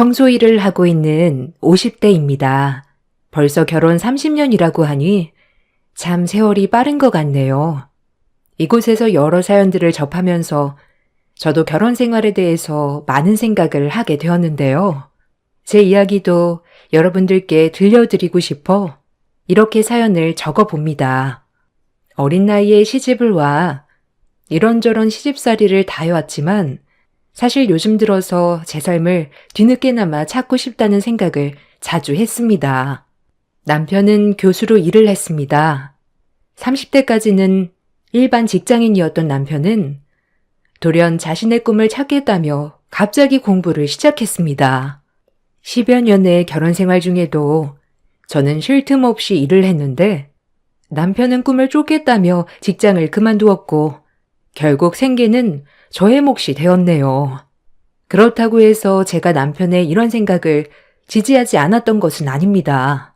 청소 일을 하고 있는 50대입니다. 벌써 결혼 30년이라고 하니 참 세월이 빠른 것 같네요. 이곳에서 여러 사연들을 접하면서 저도 결혼 생활에 대해서 많은 생각을 하게 되었는데요. 제 이야기도 여러분들께 들려드리고 싶어 이렇게 사연을 적어봅니다. 어린 나이에 시집을 와 이런저런 시집살이를 다 해왔지만 사실 요즘 들어서 제 삶을 뒤늦게나마 찾고 싶다는 생각을 자주 했습니다. 남편은 교수로 일을 했습니다. 30대까지는 일반 직장인이었던 남편은 돌연 자신의 꿈을 찾겠다며 갑자기 공부를 시작했습니다. 10여 년의 결혼 생활 중에도 저는 쉴 틈 없이 일을 했는데 남편은 꿈을 쫓겠다며 직장을 그만두었고 결국 생계는 저의 몫이 되었네요. 그렇다고 해서 제가 남편의 이런 생각을 지지하지 않았던 것은 아닙니다.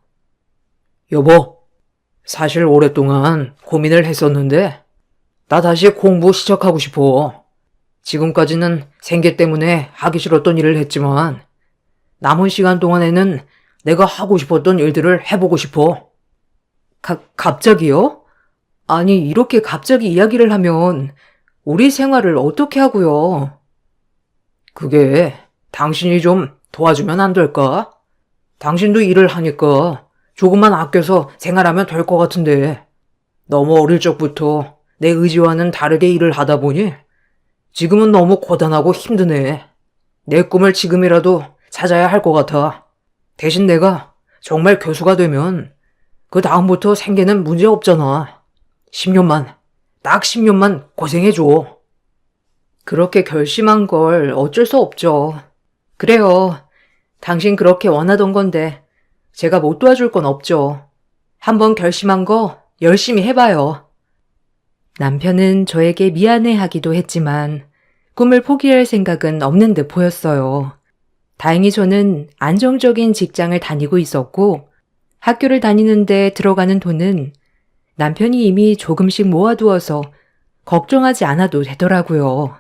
여보, 사실 오랫동안 고민을 했었는데 나 다시 공부 시작하고 싶어. 지금까지는 생계 때문에 하기 싫었던 일을 했지만 남은 시간 동안에는 내가 하고 싶었던 일들을 해보고 싶어. 갑자기요? 아니, 이렇게 갑자기 이야기를 하면 우리 생활을 어떻게 하고요? 그게 당신이 좀 도와주면 안 될까? 당신도 일을 하니까 조금만 아껴서 생활하면 될 것 같은데 너무 어릴 적부터 내 의지와는 다르게 일을 하다 보니 지금은 너무 고단하고 힘드네. 내 꿈을 지금이라도 찾아야 할 것 같아. 대신 내가 정말 교수가 되면 그 다음부터 생계는 문제 없잖아. 10년만, 딱 10년만 고생해줘. 그렇게 결심한 걸 어쩔 수 없죠. 그래요. 당신 그렇게 원하던 건데 제가 못 도와줄 건 없죠. 한번 결심한 거 열심히 해봐요. 남편은 저에게 미안해하기도 했지만 꿈을 포기할 생각은 없는 듯 보였어요. 다행히 저는 안정적인 직장을 다니고 있었고 학교를 다니는데 들어가는 돈은 남편이 이미 조금씩 모아두어서 걱정하지 않아도 되더라고요.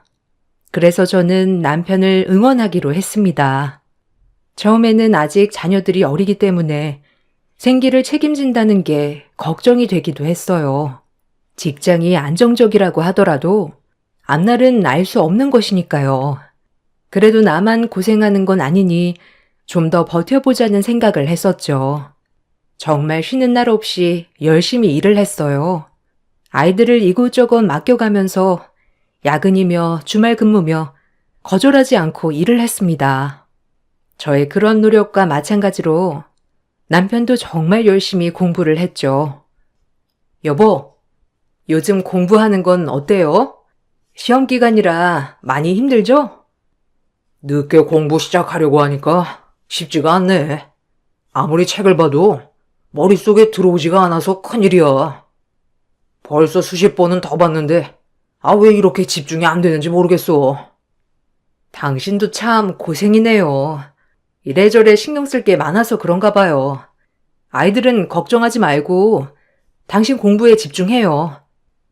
그래서 저는 남편을 응원하기로 했습니다. 처음에는 아직 자녀들이 어리기 때문에 생계를 책임진다는 게 걱정이 되기도 했어요. 직장이 안정적이라고 하더라도 앞날은 알 수 없는 것이니까요. 그래도 나만 고생하는 건 아니니 좀 더 버텨보자는 생각을 했었죠. 정말 쉬는 날 없이 열심히 일을 했어요. 아이들을 이곳저곳 맡겨가면서 야근이며 주말 근무며 거절하지 않고 일을 했습니다. 저의 그런 노력과 마찬가지로 남편도 정말 열심히 공부를 했죠. 여보, 요즘 공부하는 건 어때요? 시험 기간이라 많이 힘들죠? 늦게 공부 시작하려고 하니까 쉽지가 않네. 아무리 책을 봐도 머릿속에 들어오지가 않아서 큰일이야. 벌써 수십 번은 더 봤는데 왜 이렇게 집중이 안 되는지 모르겠어. 당신도 참 고생이네요. 이래저래 신경 쓸 게 많아서 그런가 봐요. 아이들은 걱정하지 말고 당신 공부에 집중해요.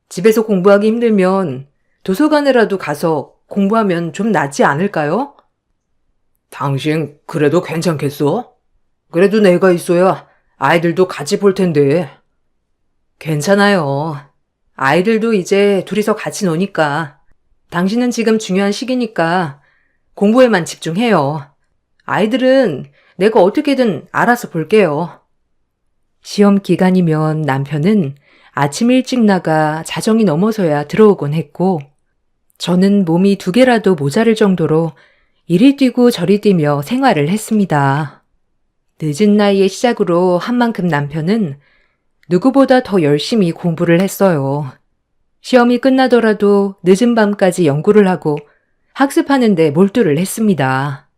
집에서 공부하기 힘들면 도서관에라도 가서 공부하면 좀 낫지 않을까요? 당신 그래도 괜찮겠어? 그래도 내가 있어야 아이들도 같이 볼 텐데. 괜찮아요. 아이들도 이제 둘이서 같이 노니까. 당신은 지금 중요한 시기니까 공부에만 집중해요. 아이들은 내가 어떻게든 알아서 볼게요. 시험 기간이면 남편은 아침 일찍 나가 자정이 넘어서야 들어오곤 했고 저는 몸이 2개라도 모자랄 정도로 이리 뛰고 저리 뛰며 생활을 했습니다. 늦은 나이에 시작으로 한 만큼 남편은 누구보다 더 열심히 공부를 했어요. 시험이 끝나더라도 늦은 밤까지 연구를 하고 학습하는 데 몰두를 했습니다.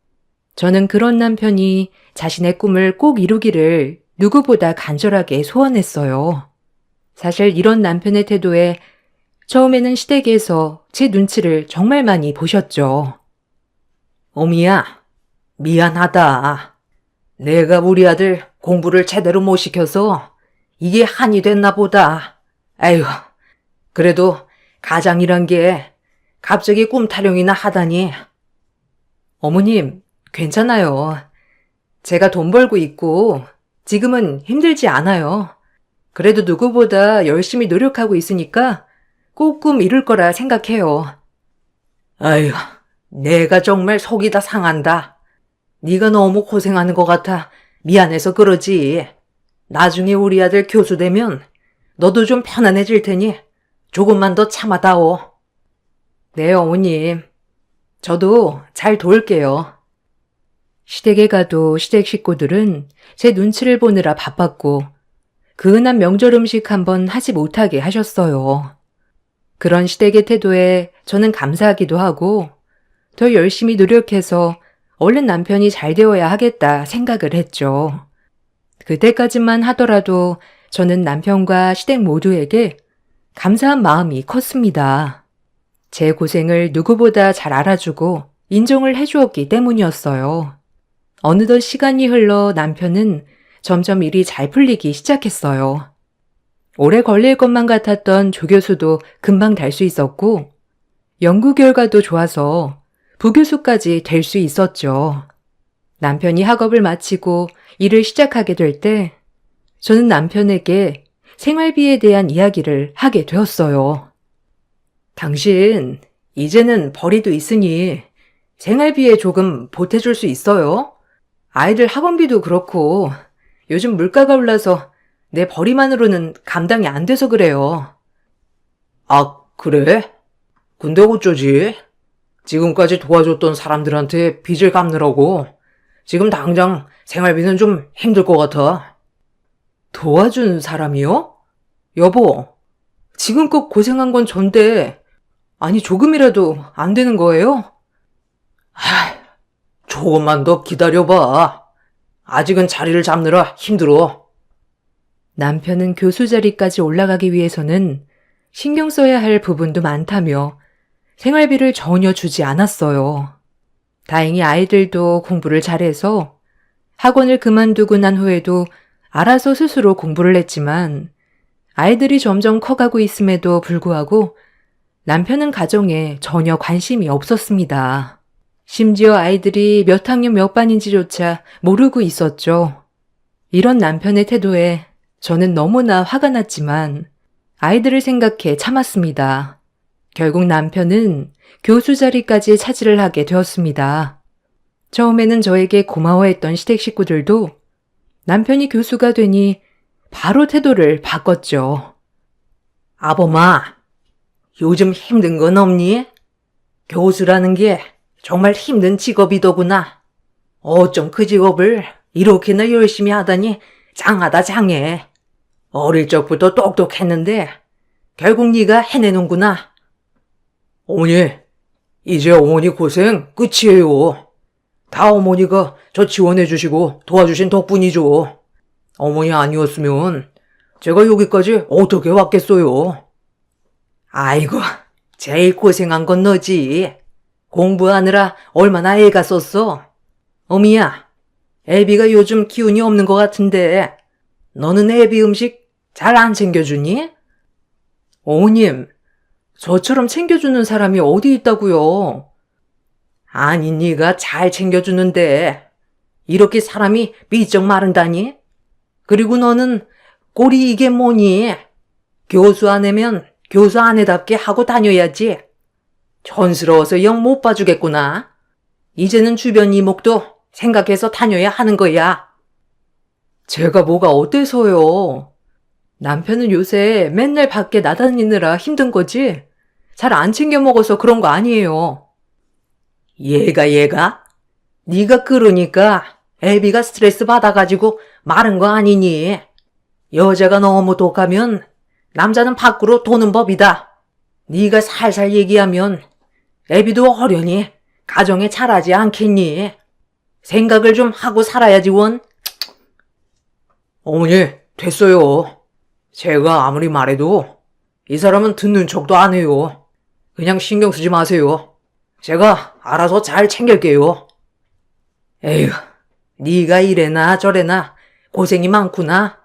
저는 그런 남편이 자신의 꿈을 꼭 이루기를 누구보다 간절하게 소원했어요. 사실 이런 남편의 태도에 처음에는 시댁에서 제 눈치를 정말 많이 보셨죠. 어미야, 미안하다. 내가 우리 아들 공부를 제대로 못 시켜서 이게 한이 됐나 보다. 에휴, 그래도 가장이란 게 갑자기 꿈 타령이나 하다니. 어머님, 괜찮아요. 제가 돈 벌고 있고 지금은 힘들지 않아요. 그래도 누구보다 열심히 노력하고 있으니까 조금 이룰 거라 생각해요. 아휴, 내가 정말 속이 다 상한다. 네가 너무 고생하는 것 같아 미안해서 그러지. 나중에 우리 아들 교수 되면 너도 좀 편안해질 테니 조금만 더 참아다오. 네, 어머님. 저도 잘 도울게요. 시댁에 가도 시댁 식구들은 제 눈치를 보느라 바빴고 그 흔한 명절 음식 한번 하지 못하게 하셨어요. 그런 시댁의 태도에 저는 감사하기도 하고 더 열심히 노력해서 얼른 남편이 잘 되어야 하겠다 생각을 했죠. 그때까지만 하더라도 저는 남편과 시댁 모두에게 감사한 마음이 컸습니다. 제 고생을 누구보다 잘 알아주고 인정을 해주었기 때문이었어요. 어느덧 시간이 흘러 남편은 점점 일이 잘 풀리기 시작했어요. 오래 걸릴 것만 같았던 조교수도 금방 달 수 있었고 연구 결과도 좋아서 부교수까지 될 수 있었죠. 남편이 학업을 마치고 일을 시작하게 될 때 저는 남편에게 생활비에 대한 이야기를 하게 되었어요. 당신 이제는 벌이도 있으니 생활비에 조금 보태줄 수 있어요? 아이들 학원비도 그렇고 요즘 물가가 올라서 내 벌이만으로는 감당이 안 돼서 그래요. 아, 그래? 근데 어쩌지? 지금까지 도와줬던 사람들한테 빚을 갚느라고 지금 당장 생활비는 좀 힘들 것 같아. 도와준 사람이요? 여보, 지금껏 고생한 건 전데 아니 조금이라도 안 되는 거예요? 조금만 더 기다려봐. 아직은 자리를 잡느라 힘들어. 남편은 교수 자리까지 올라가기 위해서는 신경 써야 할 부분도 많다며 생활비를 전혀 주지 않았어요. 다행히 아이들도 공부를 잘해서 학원을 그만두고 난 후에도 알아서 스스로 공부를 했지만 아이들이 점점 커가고 있음에도 불구하고 남편은 가정에 전혀 관심이 없었습니다. 심지어 아이들이 몇 학년 몇 반인지조차 모르고 있었죠. 이런 남편의 태도에 저는 너무나 화가 났지만 아이들을 생각해 참았습니다. 결국 남편은 교수 자리까지 차지를 하게 되었습니다. 처음에는 저에게 고마워했던 시댁 식구들도 남편이 교수가 되니 바로 태도를 바꿨죠. 아범아, 요즘 힘든 건 없니? 교수라는 게 정말 힘든 직업이더구나. 어쩜 그 직업을 이렇게나 열심히 하다니 장하다 장해. 어릴 적부터 똑똑했는데 결국 네가 해내는구나. 어머니, 이제 어머니 고생 끝이에요. 다 어머니가 저 지원해 주시고 도와주신 덕분이죠. 어머니 아니었으면 제가 여기까지 어떻게 왔겠어요. 아이고, 제일 고생한 건 너지. 공부하느라 얼마나 애가 썼어. 어미야, 애비가 요즘 기운이 없는 것 같은데 너는 애비 음식 잘 안 챙겨주니? 어머님, 저처럼 챙겨주는 사람이 어디 있다고요? 아니, 네가 잘 챙겨주는데 이렇게 사람이 삐쩍 마른다니? 그리고 너는 꼴이 이게 뭐니? 교수 아내면 교수 아내답게 하고 다녀야지. 촌스러워서 영 못 봐주겠구나. 이제는 주변 이목도 생각해서 다녀야 하는 거야. 제가 뭐가 어때서요? 남편은 요새 맨날 밖에 나다니느라 힘든 거지 잘 안 챙겨 먹어서 그런 거 아니에요. 얘가? 네가 그러니까 애비가 스트레스 받아가지고 마른 거 아니니? 여자가 너무 독하면 남자는 밖으로 도는 법이다. 네가 살살 얘기하면 애비도 어련히 가정에 잘하지 않겠니? 생각을 좀 하고 살아야지 원. 어머니, 됐어요. 제가 아무리 말해도 이 사람은 듣는 척도 안 해요. 그냥 신경 쓰지 마세요. 제가 알아서 잘 챙길게요. 에휴, 네가 이래나 저래나 고생이 많구나.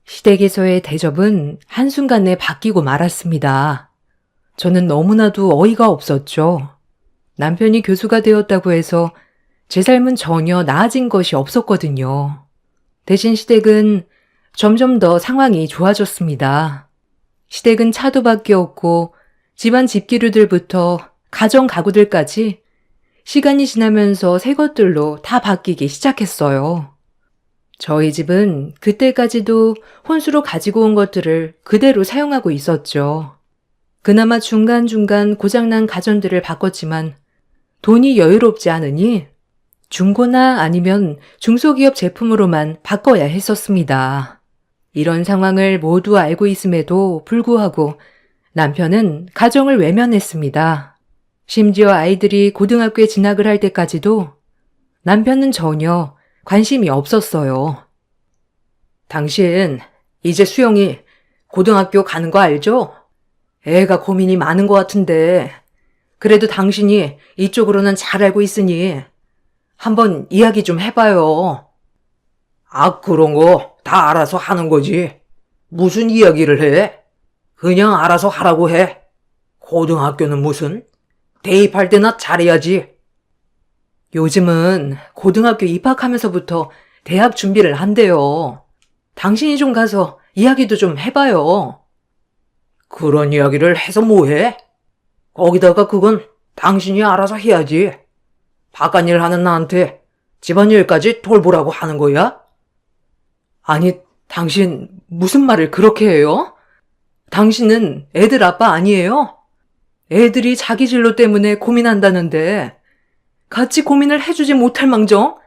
시댁에서의 대접은 한순간에 바뀌고 말았습니다. 저는 너무나도 어이가 없었죠. 남편이 교수가 되었다고 해서 제 삶은 전혀 나아진 것이 없었거든요. 대신 시댁은 점점 더 상황이 좋아졌습니다. 시댁은 차도 바뀌었고 집안 집기류들부터 가정 가구들까지 시간이 지나면서 새 것들로 다 바뀌기 시작했어요. 저희 집은 그때까지도 혼수로 가지고 온 것들을 그대로 사용하고 있었죠. 그나마 중간중간 고장난 가전들을 바꿨지만 돈이 여유롭지 않으니 중고나 아니면 중소기업 제품으로만 바꿔야 했었습니다. 이런 상황을 모두 알고 있음에도 불구하고 남편은 가정을 외면했습니다. 심지어 아이들이 고등학교에 진학을 할 때까지도 남편은 전혀 관심이 없었어요. 당신 이제 수영이 고등학교 가는 거 알죠? 애가 고민이 많은 것 같은데 그래도 당신이 이쪽으로는 잘 알고 있으니 한번 이야기 좀 해봐요. 아, 그런 거 다 알아서 하는 거지. 무슨 이야기를 해? 그냥 알아서 하라고 해. 고등학교는 무슨? 대입할 때나 잘해야지. 요즘은 고등학교 입학하면서부터 대학 준비를 한대요. 당신이 좀 가서 이야기도 좀 해봐요. 그런 이야기를 해서 뭐해? 거기다가 그건 당신이 알아서 해야지. 바깥일 하는 나한테 집안일까지 돌보라고 하는 거야? 아니, 당신 무슨 말을 그렇게 해요? 당신은 애들 아빠 아니에요? 애들이 자기 진로 때문에 고민한다는데 같이 고민을 해주지 못할 망정?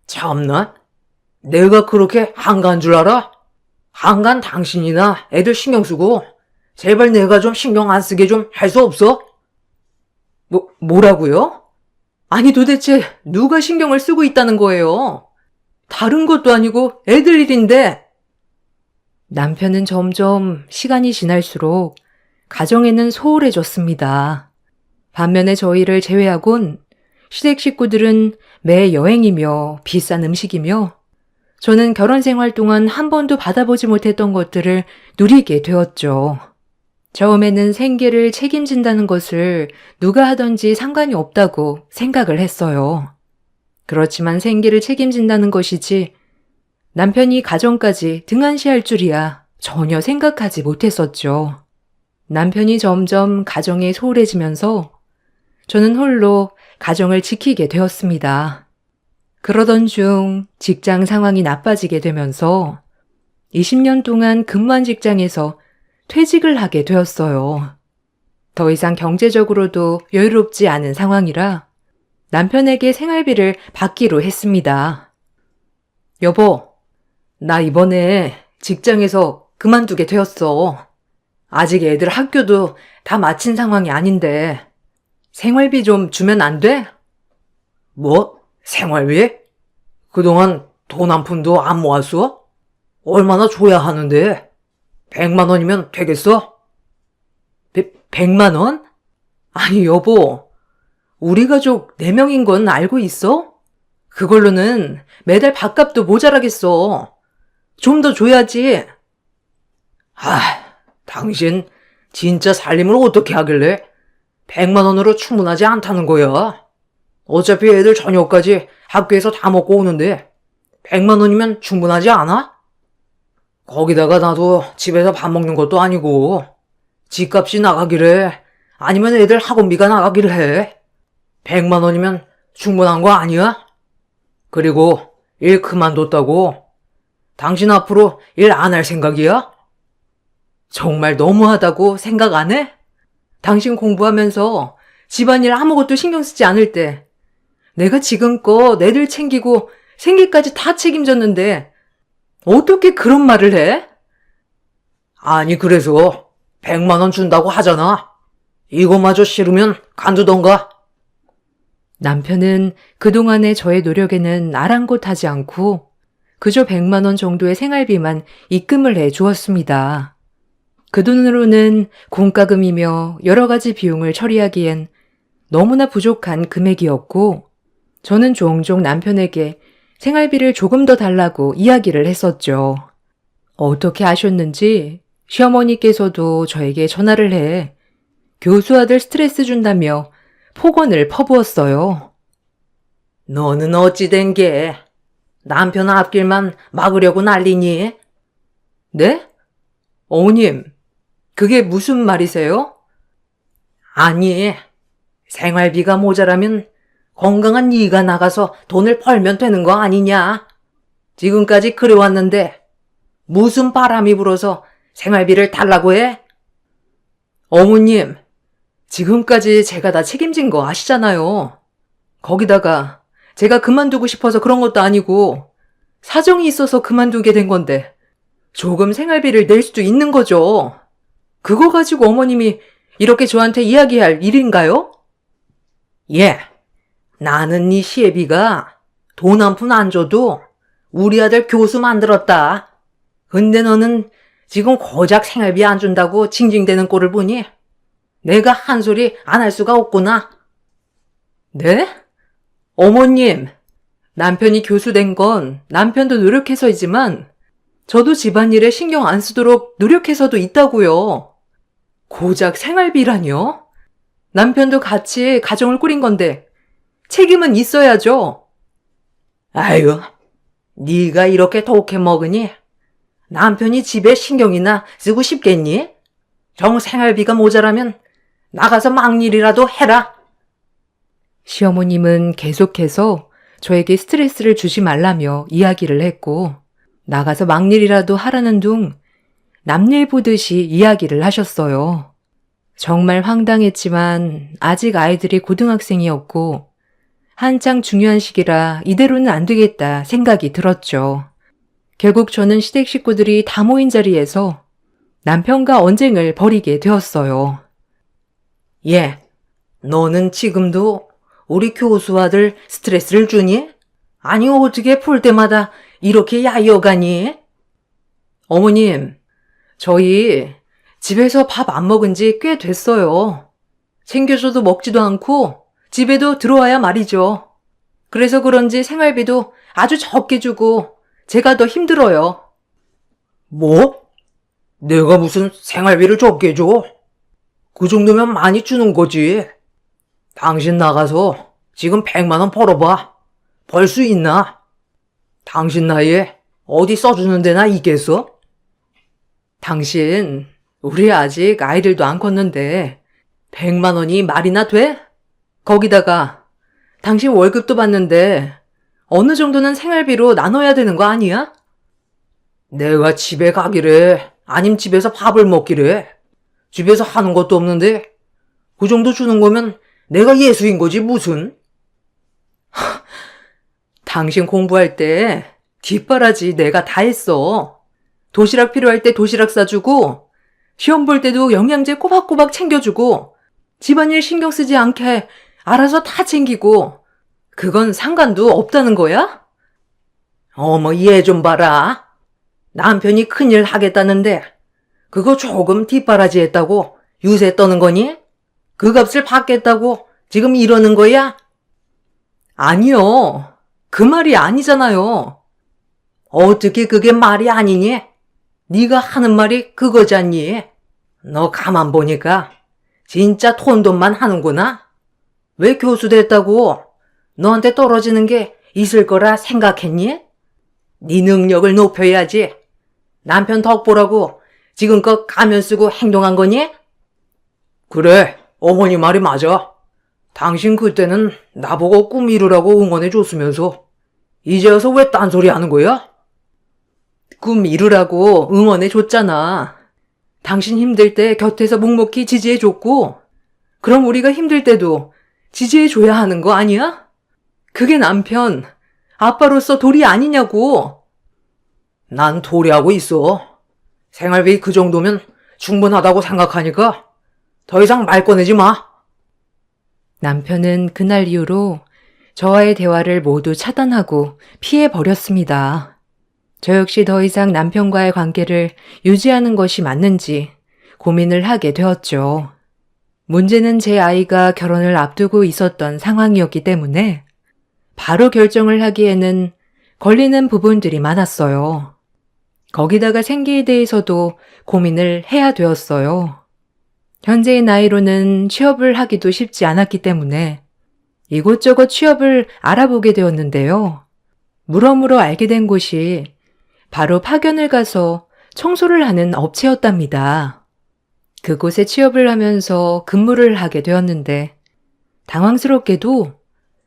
참나, 내가 그렇게 한가한 줄 알아? 한간 당신이나 애들 신경 쓰고 제발 내가 좀 신경 안 쓰게 좀 할 수 없어? 뭐라고요? 아니 도대체 누가 신경을 쓰고 있다는 거예요? 다른 것도 아니고 애들 일인데. 남편은 점점 시간이 지날수록 가정에는 소홀해졌습니다. 반면에 저희를 제외하곤 시댁 식구들은 매 여행이며 비싼 음식이며 저는 결혼 생활 동안 한 번도 받아보지 못했던 것들을 누리게 되었죠. 처음에는 생계를 책임진다는 것을 누가 하든지 상관이 없다고 생각을 했어요. 그렇지만 생계를 책임진다는 것이지 남편이 가정까지 등한시할 줄이야 전혀 생각하지 못했었죠. 남편이 점점 가정에 소홀해지면서 저는 홀로 가정을 지키게 되었습니다. 그러던 중 직장 상황이 나빠지게 되면서 20년 동안 근무한 직장에서 퇴직을 하게 되었어요. 더 이상 경제적으로도 여유롭지 않은 상황이라 남편에게 생활비를 받기로 했습니다. 여보, 나 이번에 직장에서 그만두게 되었어. 아직 애들 학교도 다 마친 상황이 아닌데 생활비 좀 주면 안 돼? 뭐? 생활비? 그동안 돈 한 푼도 안 모았어? 얼마나 줘야 하는데? 100만 원이면 되겠어? 100만 원? 아니 여보, 우리 가족 4명인 건 알고 있어? 그걸로는 매달 밥값도 모자라겠어. 좀 더 줘야지. 아, 당신 진짜 살림을 어떻게 하길래 100만 원으로 충분하지 않다는 거야. 어차피 애들 저녁까지 학교에서 다 먹고 오는데 100만 원이면 충분하지 않아? 거기다가 나도 집에서 밥 먹는 것도 아니고 집값이 나가기래 아니면 애들 학원비가 나가기를 해. 100만 원이면 충분한 거 아니야? 그리고 일 그만뒀다고? 당신 앞으로 일 안 할 생각이야? 정말 너무하다고 생각 안 해? 당신 공부하면서 집안일 아무것도 신경 쓰지 않을 때 내가 지금껏 애들 챙기고 생계까지 다 책임졌는데 어떻게 그런 말을 해? 아니 그래서 100만 원 준다고 하잖아. 이거마저 싫으면 간두던가. 남편은 그동안의 저의 노력에는 아랑곳하지 않고 그저 100만 원 정도의 생활비만 입금을 해 주었습니다. 그 돈으로는 공과금이며 여러 가지 비용을 처리하기엔 너무나 부족한 금액이었고 저는 종종 남편에게 생활비를 조금 더 달라고 이야기를 했었죠. 어떻게 아셨는지 시어머니께서도 저에게 전화를 해 교수 아들 스트레스 준다며 폭언을 퍼부었어요. 너는 어찌 된 게? 남편 앞길만 막으려고 난리니? 네? 어머님, 그게 무슨 말이세요? 아니, 생활비가 모자라면 건강한 네가 나가서 돈을 벌면 되는 거 아니냐? 지금까지 그래왔는데 무슨 바람이 불어서 생활비를 달라고 해? 어머님, 지금까지 제가 다 책임진 거 아시잖아요. 거기다가 제가 그만두고 싶어서 그런 것도 아니고 사정이 있어서 그만두게 된 건데 조금 생활비를 낼 수도 있는 거죠. 그거 가지고 어머님이 이렇게 저한테 이야기할 일인가요? 예, 나는 네 시애비가 돈 한 푼 안 줘도 우리 아들 교수 만들었다. 근데 너는 지금 고작 생활비 안 준다고 징징대는 꼴을 보니 내가 한 소리 안 할 수가 없구나. 네? 어머님, 남편이 교수 된 건 남편도 노력해서이지만 저도 집안일에 신경 안 쓰도록 노력해서도 있다고요. 고작 생활비라뇨? 남편도 같이 가정을 꾸린 건데 책임은 있어야죠. 아유, 네가 이렇게 독해 먹으니 남편이 집에 신경이나 쓰고 싶겠니? 정 생활비가 모자라면 나가서 막일이라도 해라. 시어머님은 계속해서 저에게 스트레스를 주지 말라며 이야기를 했고 나가서 막일이라도 하라는 둥 남일 보듯이 이야기를 하셨어요. 정말 황당했지만 아직 아이들이 고등학생이었고 한창 중요한 시기라 이대로는 안 되겠다 생각이 들었죠. 결국 저는 시댁 식구들이 다 모인 자리에서 남편과 언쟁을 벌이게 되었어요. 예, 너는 지금도 우리 교수 아들 스트레스를 주니? 아니 어떻게 볼 때마다 이렇게 야여가니? 어머님, 저희 집에서 밥 안 먹은 지 꽤 됐어요. 챙겨줘도 먹지도 않고 집에도 들어와야 말이죠. 그래서 그런지 생활비도 아주 적게 주고 제가 더 힘들어요. 뭐? 내가 무슨 생활비를 적게 줘? 그 정도면 많이 주는 거지. 당신 나가서 지금 100만 원 벌어봐. 벌 수 있나? 당신 나이에 어디 써주는 데나 있겠어? 당신, 우리 아직 아이들도 안 컸는데 100만 원이 말이나 돼? 거기다가 당신 월급도 받는데 어느 정도는 생활비로 나눠야 되는 거 아니야? 내가 집에 가기래, 아님 집에서 밥을 먹기래. 집에서 하는 것도 없는데 그 정도 주는 거면 내가 예수인 거지 무슨? 당신 공부할 때 뒷바라지 내가 다 했어. 도시락 필요할 때 도시락 싸주고 시험 볼 때도 영양제 꼬박꼬박 챙겨주고 집안일 신경 쓰지 않게 알아서 다 챙기고 그건 상관도 없다는 거야? 어머 얘 좀 봐라. 남편이 큰일 하겠다는데 그거 조금 뒷바라지 했다고 유세 떠는 거니? 그 값을 받겠다고 지금 이러는 거야? 아니요. 그 말이 아니잖아요. 어떻게 그게 말이 아니니? 네가 하는 말이 그거잖니? 너 가만 보니까 진짜 톤돈만 하는구나? 왜 교수 됐다고 너한테 떨어지는 게 있을 거라 생각했니? 네 능력을 높여야지. 남편 덕보라고 지금껏 가면 쓰고 행동한 거니? 그래, 어머니 말이 맞아. 당신 그때는 나보고 꿈 이루라고 응원해 줬으면서 이제 와서 왜 딴소리 하는 거야? 꿈 이루라고 응원해 줬잖아. 당신 힘들 때 곁에서 묵묵히 지지해 줬고 그럼 우리가 힘들 때도 지지해 줘야 하는 거 아니야? 그게 남편, 아빠로서 도리 아니냐고. 난 도리하고 있어. 생활비 그 정도면 충분하다고 생각하니까 더 이상 말 꺼내지 마. 남편은 그날 이후로 저와의 대화를 모두 차단하고 피해버렸습니다. 저 역시 더 이상 남편과의 관계를 유지하는 것이 맞는지 고민을 하게 되었죠. 문제는 제 아이가 결혼을 앞두고 있었던 상황이었기 때문에 바로 결정을 하기에는 걸리는 부분들이 많았어요. 거기다가 생계에 대해서도 고민을 해야 되었어요. 현재의 나이로는 취업을 하기도 쉽지 않았기 때문에 이곳저곳 취업을 알아보게 되었는데요. 물어물어 알게 된 곳이 바로 파견을 가서 청소를 하는 업체였답니다. 그곳에 취업을 하면서 근무를 하게 되었는데 당황스럽게도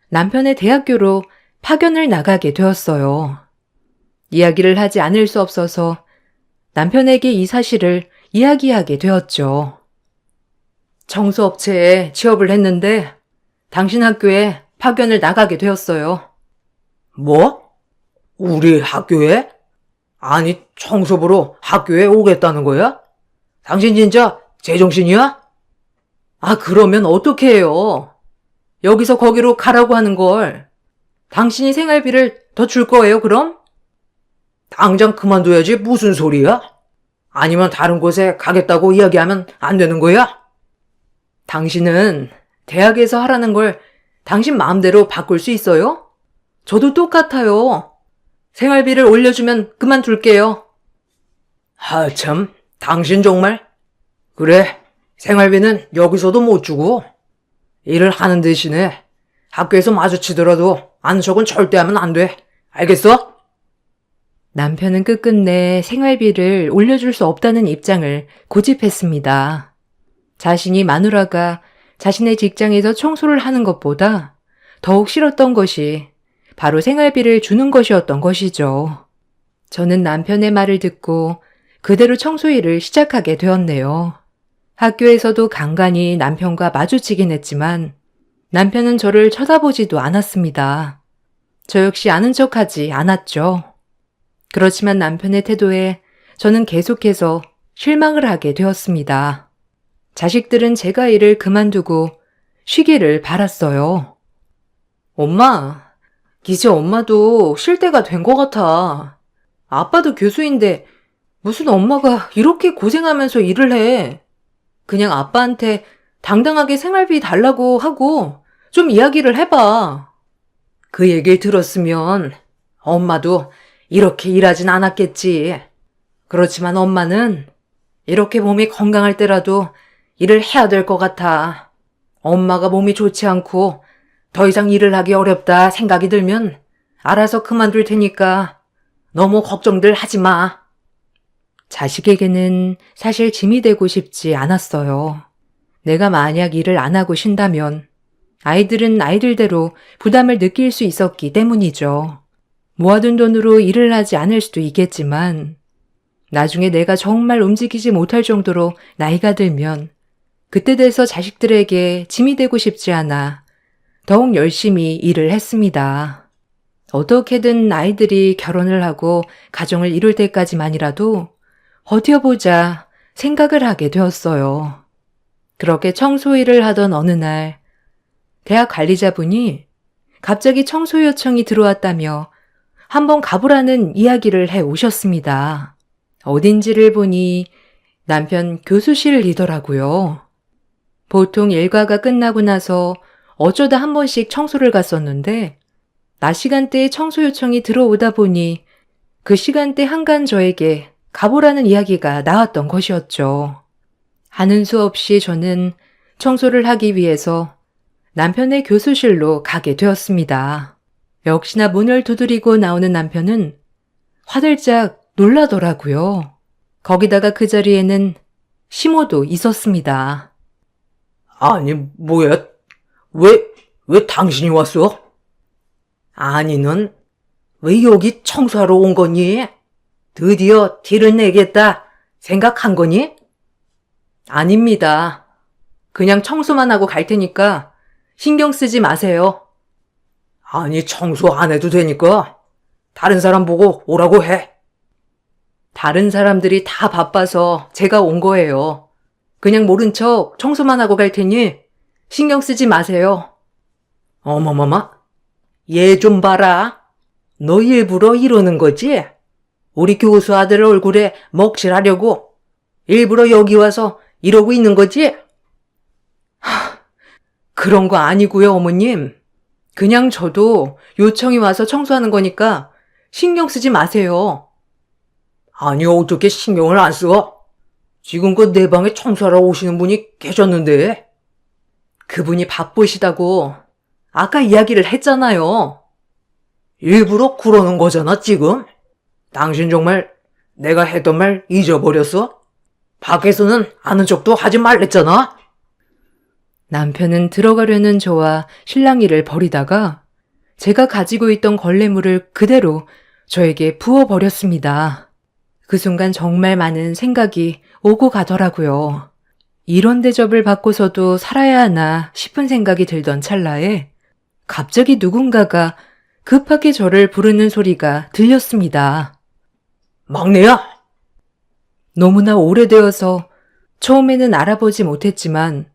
남편의 대학교로 파견을 나가게 되었어요. 이야기를 하지 않을 수 없어서 남편에게 이 사실을 이야기하게 되었죠. 청소업체에 취업을 했는데 당신 학교에 파견을 나가게 되었어요. 뭐? 우리 학교에? 아니, 청소부로 학교에 오겠다는 거야? 당신 진짜 제정신이야? 아, 그러면 어떻게 해요? 여기서 거기로 가라고 하는 걸 당신이 생활비를 더 줄 거예요, 그럼? 당장 그만둬야지 무슨 소리야? 아니면 다른 곳에 가겠다고 이야기하면 안 되는 거야? 당신은 대학에서 하라는 걸 당신 마음대로 바꿀 수 있어요? 저도 똑같아요. 생활비를 올려주면 그만둘게요. 참, 당신 정말? 그래, 생활비는 여기서도 못 주고, 일을 하는 대신에 학교에서 마주치더라도 아는 척은 절대 하면 안 돼. 알겠어? 남편은 끝끝내 생활비를 올려줄 수 없다는 입장을 고집했습니다. 자신이 마누라가 자신의 직장에서 청소를 하는 것보다 더욱 싫었던 것이 바로 생활비를 주는 것이었던 것이죠. 저는 남편의 말을 듣고 그대로 청소 일을 시작하게 되었네요. 학교에서도 간간히 남편과 마주치긴 했지만 남편은 저를 쳐다보지도 않았습니다. 저 역시 아는 척하지 않았죠. 그렇지만 남편의 태도에 저는 계속해서 실망을 하게 되었습니다. 자식들은 제가 일을 그만두고 쉬기를 바랐어요. 엄마, 이제 엄마도 쉴 때가 된 것 같아. 아빠도 교수인데 무슨 엄마가 이렇게 고생하면서 일을 해. 그냥 아빠한테 당당하게 생활비 달라고 하고 좀 이야기를 해봐. 그 얘기를 들었으면 엄마도 이렇게 일하진 않았겠지. 그렇지만 엄마는 이렇게 몸이 건강할 때라도 일을 해야 될 것 같아. 엄마가 몸이 좋지 않고 더 이상 일을 하기 어렵다 생각이 들면 알아서 그만둘 테니까 너무 걱정들 하지 마. 자식에게는 사실 짐이 되고 싶지 않았어요. 내가 만약 일을 안 하고 쉰다면 아이들은 아이들대로 부담을 느낄 수 있었기 때문이죠. 모아둔 돈으로 일을 하지 않을 수도 있겠지만 나중에 내가 정말 움직이지 못할 정도로 나이가 들면 그때 돼서 자식들에게 짐이 되고 싶지 않아 더욱 열심히 일을 했습니다. 어떻게든 아이들이 결혼을 하고 가정을 이룰 때까지만이라도 버텨보자 생각을 하게 되었어요. 그렇게 청소 일을 하던 어느 날 대학 관리자분이 갑자기 청소 요청이 들어왔다며 한번 가보라는 이야기를 해 오셨습니다. 어딘지를 보니 남편 교수실이더라고요. 보통 일과가 끝나고 나서 어쩌다 한 번씩 청소를 갔었는데 낮 시간대에 청소 요청이 들어오다 보니 그 시간대 한간 저에게 가보라는 이야기가 나왔던 것이었죠. 하는 수 없이 저는 청소를 하기 위해서 남편의 교수실로 가게 되었습니다. 역시나 문을 두드리고 나오는 남편은 화들짝 놀라더라고요. 거기다가 그 자리에는 시모도 있었습니다. 아니, 뭐야? 왜 당신이 왔어? 아니, 넌 왜 여기 청소하러 온 거니? 드디어 티를 내겠다 생각한 거니? 아닙니다. 그냥 청소만 하고 갈 테니까 신경 쓰지 마세요. 아니, 청소 안 해도 되니까 다른 사람 보고 오라고 해. 다른 사람들이 다 바빠서 제가 온 거예요. 그냥 모른 척 청소만 하고 갈 테니 신경 쓰지 마세요. 어머머마, 얘 좀 봐라. 너 일부러 이러는 거지? 우리 교수 아들 얼굴에 먹칠하려고 일부러 여기 와서 이러고 있는 거지? 그런 거 아니고요, 어머님. 그냥 저도 요청이 와서 청소하는 거니까 신경 쓰지 마세요. 아니, 어떻게 신경을 안 써? 지금껏 내 방에 청소하러 오시는 분이 계셨는데. 그분이 바쁘시다고 아까 이야기를 했잖아요. 일부러 그러는 거잖아, 지금. 당신 정말 내가 했던 말 잊어버렸어? 밖에서는 아는 척도 하지 말랬잖아? 남편은 들어가려는 저와 실랑이를 벌이다가 제가 가지고 있던 걸레물을 그대로 저에게 부어버렸습니다. 그 순간 정말 많은 생각이 오고 가더라고요. 이런 대접을 받고서도 살아야 하나 싶은 생각이 들던 찰나에 갑자기 누군가가 급하게 저를 부르는 소리가 들렸습니다. 막내야! 너무나 오래되어서 처음에는 알아보지 못했지만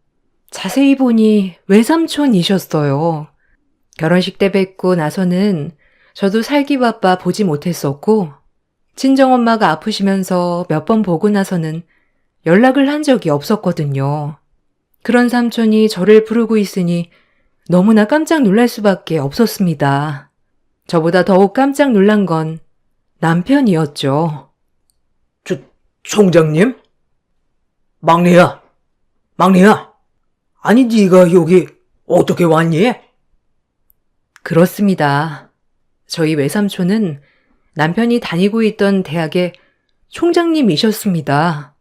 자세히 보니 외삼촌이셨어요. 결혼식 때 뵙고 나서는 저도 살기 바빠 보지 못했었고 친정엄마가 아프시면서 몇 번 보고 나서는 연락을 한 적이 없었거든요. 그런 삼촌이 저를 부르고 있으니 너무나 깜짝 놀랄 수밖에 없었습니다. 저보다 더욱 깜짝 놀란 건 남편이었죠. 총장님? 막내야, 막내야. 아니, 네가 여기 어떻게 왔니? 그렇습니다. 저희 외삼촌은 남편이 다니고 있던 대학의 총장님이셨습니다.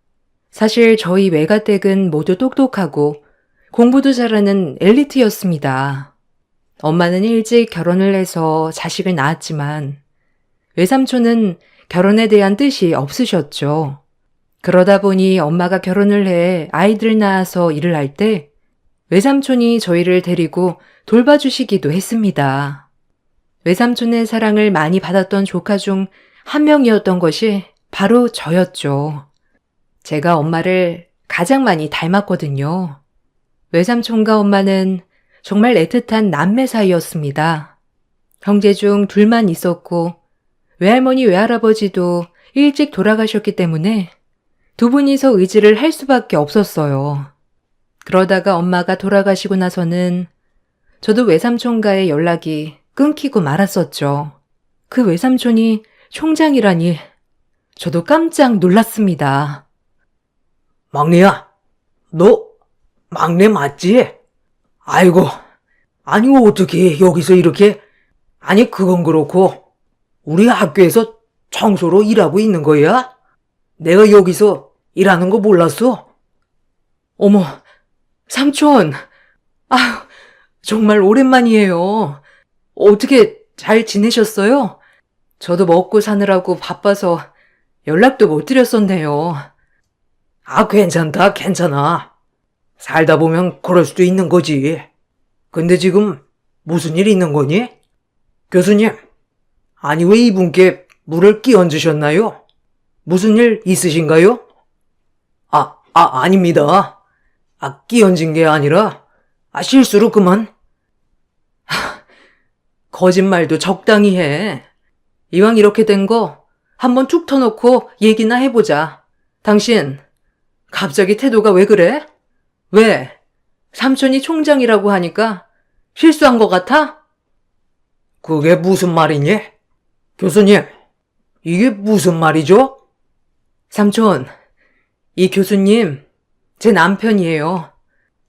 사실 저희 외가댁은 모두 똑똑하고 공부도 잘하는 엘리트였습니다. 엄마는 일찍 결혼을 해서 자식을 낳았지만 외삼촌은 결혼에 대한 뜻이 없으셨죠. 그러다 보니 엄마가 결혼을 해 아이들 낳아서 일을 할 때 외삼촌이 저희를 데리고 돌봐주시기도 했습니다. 외삼촌의 사랑을 많이 받았던 조카 중 한 명이었던 것이 바로 저였죠. 제가 엄마를 가장 많이 닮았거든요. 외삼촌과 엄마는 정말 애틋한 남매 사이였습니다. 형제 중 둘만 있었고 외할머니 외할아버지도 일찍 돌아가셨기 때문에 두 분이서 의지를 할 수밖에 없었어요. 그러다가 엄마가 돌아가시고 나서는 저도 외삼촌과의 연락이 끊기고 말았었죠. 그 외삼촌이 총장이라니 저도 깜짝 놀랐습니다. 막내야, 너 막내 맞지? 아이고, 아니 어떻게 여기서 이렇게, 아니 그건 그렇고 우리 학교에서 청소로 일하고 있는 거야? 내가 여기서 일하는 거 몰랐어? 어머, 삼촌! 아휴, 정말 오랜만이에요. 어떻게 잘 지내셨어요? 저도 먹고 사느라고 바빠서 연락도 못 드렸었네요. 아, 괜찮다, 괜찮아. 살다 보면 그럴 수도 있는 거지. 근데 지금 무슨 일 있는 거니? 교수님, 아니 왜 이분께 물을 끼얹으셨나요? 무슨 일 있으신가요? 아닙니다. 끼얹은 게 아니라, 실수로 그만. 거짓말도 적당히 해. 이왕 이렇게 된 거 한번 툭 터놓고 얘기나 해보자. 당신 갑자기 태도가 왜 그래? 왜? 삼촌이 총장이라고 하니까 실수한 것 같아? 그게 무슨 말이니? 교수님, 이게 무슨 말이죠? 삼촌, 이 교수님 제 남편이에요.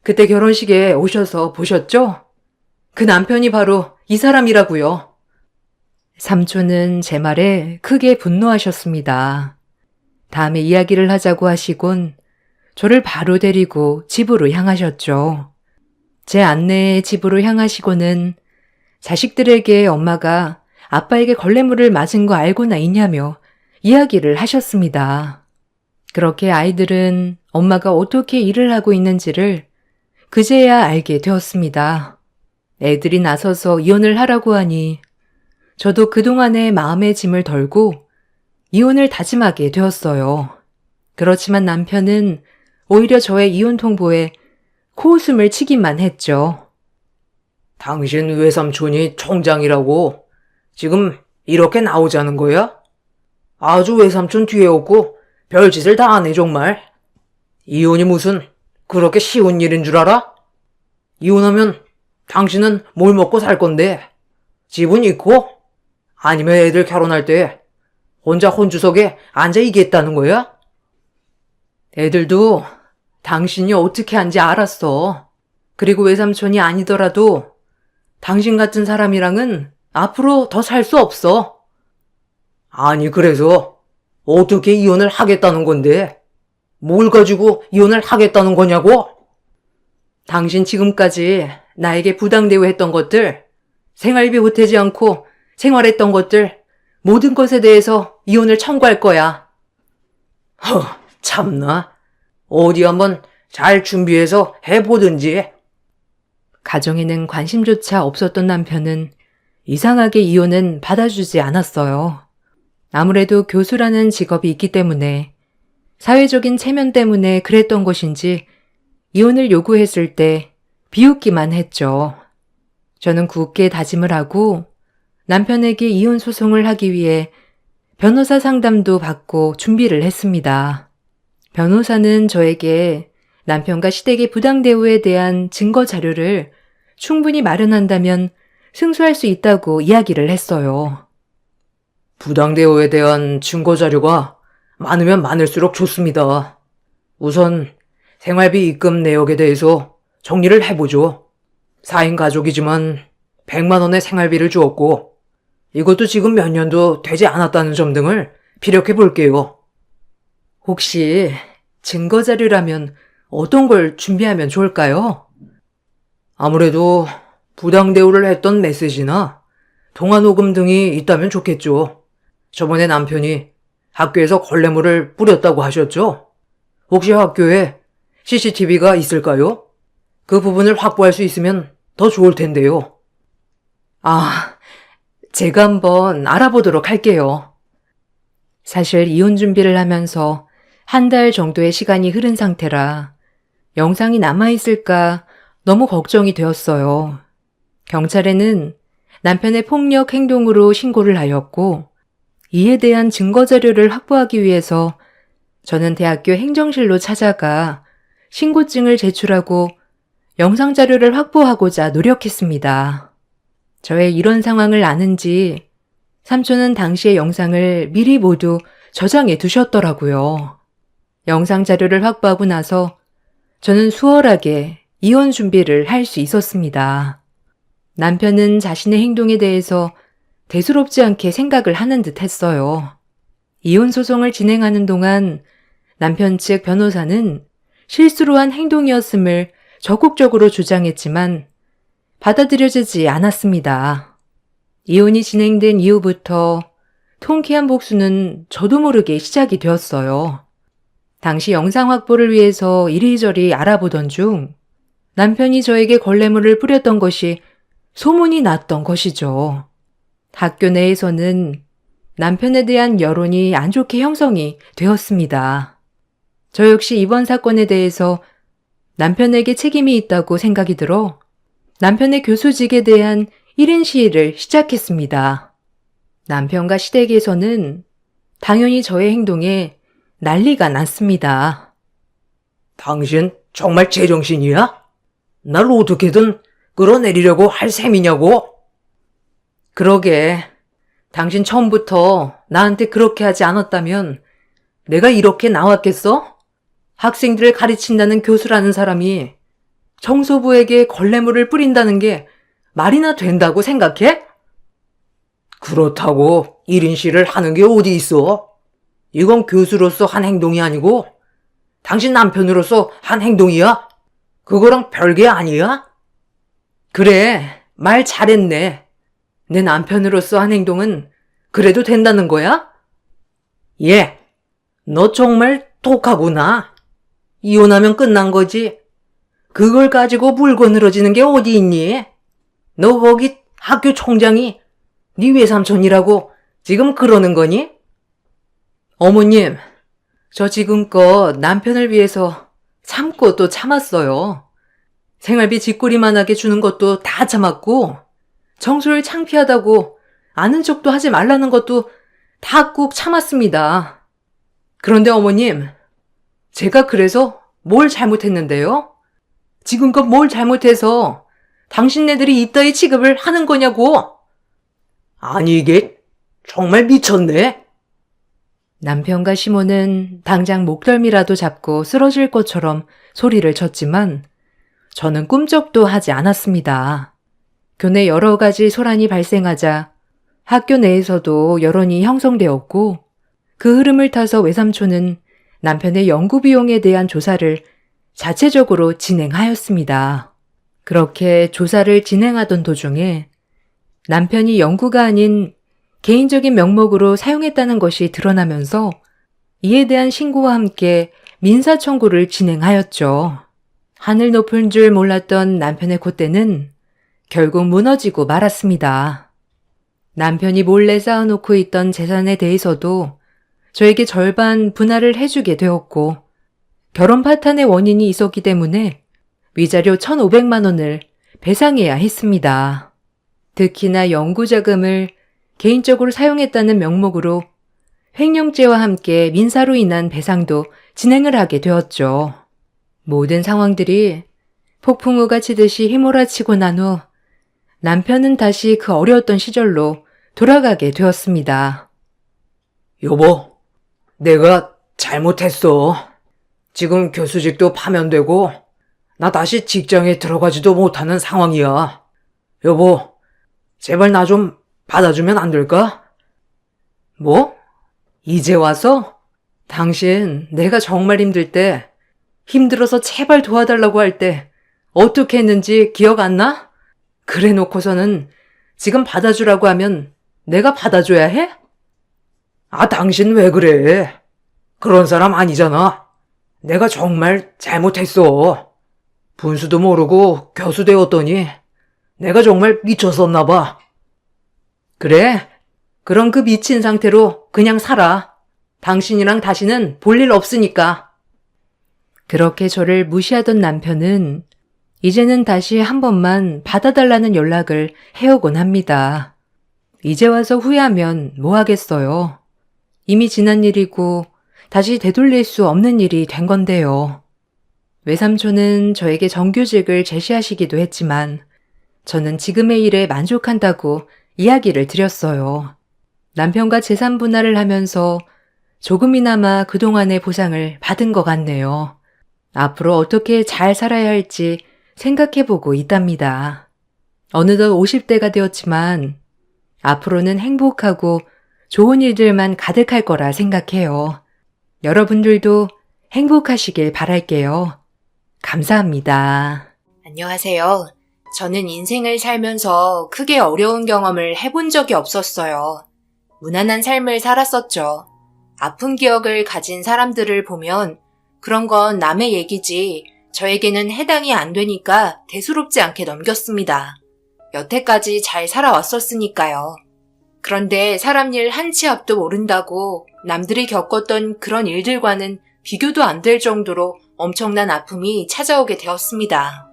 그때 결혼식에 오셔서 보셨죠? 그 남편이 바로 이 사람이라고요. 삼촌은 제 말에 크게 분노하셨습니다. 다음에 이야기를 하자고 하시곤 저를 바로 데리고 집으로 향하셨죠. 제 안내에 집으로 향하시고는 자식들에게 엄마가 아빠에게 걸레물을 맞은 거 알고나 있냐며 이야기를 하셨습니다. 그렇게 아이들은 엄마가 어떻게 일을 하고 있는지를 그제야 알게 되었습니다. 애들이 나서서 이혼을 하라고 하니 저도 그동안의 마음의 짐을 덜고 이혼을 다짐하게 되었어요. 그렇지만 남편은 오히려 저의 이혼 통보에 코웃음을 치기만 했죠. 당신 외삼촌이 총장이라고 지금 이렇게 나오자는 거야? 아주 외삼촌 뒤에 없고 별짓을 다 하네 정말. 이혼이 무슨 그렇게 쉬운 일인 줄 알아? 이혼하면 당신은 뭘 먹고 살 건데? 집은 있고? 아니면 애들 결혼할 때 혼자 혼주석에 앉아 있겠다는 거야? 애들도 당신이 어떻게 한지 알았어. 그리고 외삼촌이 아니더라도 당신 같은 사람이랑은 앞으로 더 살 수 없어. 아니, 그래서 어떻게 이혼을 하겠다는 건데? 뭘 가지고 이혼을 하겠다는 거냐고? 당신 지금까지 나에게 부당 대우했던 것들, 생활비 보태지 않고 생활했던 것들, 모든 것에 대해서 이혼을 청구할 거야. 참나. 어디 한번 잘 준비해서 해보든지. 가정에는 관심조차 없었던 남편은 이상하게 이혼은 받아주지 않았어요. 아무래도 교수라는 직업이 있기 때문에 사회적인 체면 때문에 그랬던 것인지 이혼을 요구했을 때 비웃기만 했죠. 저는 굳게 다짐을 하고 남편에게 이혼 소송을 하기 위해 변호사 상담도 받고 준비를 했습니다. 변호사는 저에게 남편과 시댁의 부당 대우에 대한 증거 자료를 충분히 마련한다면 승소할 수 있다고 이야기를 했어요. 부당 대우에 대한 증거 자료가 많으면 많을수록 좋습니다. 우선 생활비 입금 내역에 대해서 정리를 해보죠. 4인 가족이지만 100만 원의 생활비를 주었고 이것도 지금 몇 년도 되지 않았다는 점 등을 피력해 볼게요. 혹시 증거 자료라면 어떤 걸 준비하면 좋을까요? 아무래도 부당 대우를 했던 메시지나 통화 녹음 등이 있다면 좋겠죠. 저번에 남편이 학교에서 걸레물을 뿌렸다고 하셨죠? 혹시 학교에 CCTV가 있을까요? 그 부분을 확보할 수 있으면 더 좋을 텐데요. 제가 한번 알아보도록 할게요. 사실 이혼 준비를 하면서 한 달 정도의 시간이 흐른 상태라 영상이 남아있을까 너무 걱정이 되었어요. 경찰에는 남편의 폭력 행동으로 신고를 하였고 이에 대한 증거 자료를 확보하기 위해서 저는 대학교 행정실로 찾아가 신고증을 제출하고 영상 자료를 확보하고자 노력했습니다. 저의 이런 상황을 아는지 삼촌은 당시의 영상을 미리 모두 저장해 두셨더라고요. 영상 자료를 확보하고 나서 저는 수월하게 이혼 준비를 할 수 있었습니다. 남편은 자신의 행동에 대해서 대수롭지 않게 생각을 하는 듯 했어요. 이혼 소송을 진행하는 동안 남편 측 변호사는 실수로 한 행동이었음을 적극적으로 주장했지만 받아들여지지 않았습니다. 이혼이 진행된 이후부터 통쾌한 복수는 저도 모르게 시작이 되었어요. 당시 영상 확보를 위해서 이리저리 알아보던 중 남편이 저에게 걸레물을 뿌렸던 것이 소문이 났던 것이죠. 학교 내에서는 남편에 대한 여론이 안 좋게 형성이 되었습니다. 저 역시 이번 사건에 대해서 남편에게 책임이 있다고 생각이 들어 남편의 교수직에 대한 1인 시위를 시작했습니다. 남편과 시댁에서는 당연히 저의 행동에 난리가 났습니다. 당신 정말 제정신이야? 날 어떻게든 끌어내리려고 할 셈이냐고? 그러게, 당신 처음부터 나한테 그렇게 하지 않았다면 내가 이렇게 나왔겠어? 학생들을 가르친다는 교수라는 사람이 청소부에게 걸레물을 뿌린다는 게 말이나 된다고 생각해? 그렇다고 1인 시를 하는 게 어디 있어? 이건 교수로서 한 행동이 아니고 당신 남편으로서 한 행동이야? 그거랑 별개 아니야? 그래, 말 잘했네. 내 남편으로서 한 행동은 그래도 된다는 거야? 예, 너 정말 독하구나. 이혼하면 끝난 거지. 그걸 가지고 물고 늘어지는 게 어디 있니? 너 거기 학교 총장이 네 외삼촌이라고 지금 그러는 거니? 어머님, 저 지금껏 남편을 위해서 참고 또 참았어요. 생활비 쥐꼬리만하게 주는 것도 다 참았고 청소를 창피하다고 아는 척도 하지 말라는 것도 다 꾹 참았습니다. 그런데 어머님, 제가 그래서 뭘 잘못했는데요? 지금껏 뭘 잘못해서 당신네들이 이따위 취급을 하는 거냐고? 아니 이게 정말 미쳤네. 남편과 시모는 당장 목덜미라도 잡고 쓰러질 것처럼 소리를 쳤지만 저는 꿈쩍도 하지 않았습니다. 교내 여러 가지 소란이 발생하자 학교 내에서도 여론이 형성되었고 그 흐름을 타서 외삼촌은 남편의 연구 비용에 대한 조사를 자체적으로 진행하였습니다. 그렇게 조사를 진행하던 도중에 남편이 연구가 아닌 개인적인 명목으로 사용했다는 것이 드러나면서 이에 대한 신고와 함께 민사 청구를 진행하였죠. 하늘 높은 줄 몰랐던 남편의 콧대는 결국 무너지고 말았습니다. 남편이 몰래 쌓아놓고 있던 재산에 대해서도 저에게 절반 분할을 해주게 되었고 결혼 파탄의 원인이 있었기 때문에 위자료 1,500만 원을 배상해야 했습니다. 특히나 연구 자금을 개인적으로 사용했다는 명목으로 횡령죄와 함께 민사로 인한 배상도 진행을 하게 되었죠. 모든 상황들이 폭풍우가 치듯이 휘몰아치고 난 후 남편은 다시 그 어려웠던 시절로 돌아가게 되었습니다. 여보, 내가 잘못했어. 지금 교수직도 파면되고 나 다시 직장에 들어가지도 못하는 상황이야. 여보, 제발 나 좀 받아주면 안 될까? 뭐? 이제 와서? 당신 내가 정말 힘들 때, 힘들어서 제발 도와달라고 할 때 어떻게 했는지 기억 안 나? 그래 놓고서는 지금 받아주라고 하면 내가 받아줘야 해? 아, 당신 왜 그래? 그런 사람 아니잖아. 내가 정말 잘못했어. 분수도 모르고 교수 되었더니 내가 정말 미쳤었나 봐. 그래? 그럼 그 미친 상태로 그냥 살아. 당신이랑 다시는 볼 일 없으니까. 그렇게 저를 무시하던 남편은 이제는 다시 한 번만 받아달라는 연락을 해오곤 합니다. 이제 와서 후회하면 뭐 하겠어요. 이미 지난 일이고 다시 되돌릴 수 없는 일이 된 건데요. 외삼촌은 저에게 정규직을 제시하시기도 했지만 저는 지금의 일에 만족한다고 이야기를 드렸어요. 남편과 재산 분할을 하면서 조금이나마 그동안의 보상을 받은 것 같네요. 앞으로 어떻게 잘 살아야 할지 생각해보고 있답니다. 어느덧 50대가 되었지만 앞으로는 행복하고 좋은 일들만 가득할 거라 생각해요. 여러분들도 행복하시길 바랄게요. 감사합니다. 안녕하세요. 저는 인생을 살면서 크게 어려운 경험을 해본 적이 없었어요. 무난한 삶을 살았었죠. 아픈 기억을 가진 사람들을 보면 그런 건 남의 얘기지 저에게는 해당이 안 되니까 대수롭지 않게 넘겼습니다. 여태까지 잘 살아왔었으니까요. 그런데 사람 일 한 치 앞도 모른다고 남들이 겪었던 그런 일들과는 비교도 안 될 정도로 엄청난 아픔이 찾아오게 되었습니다.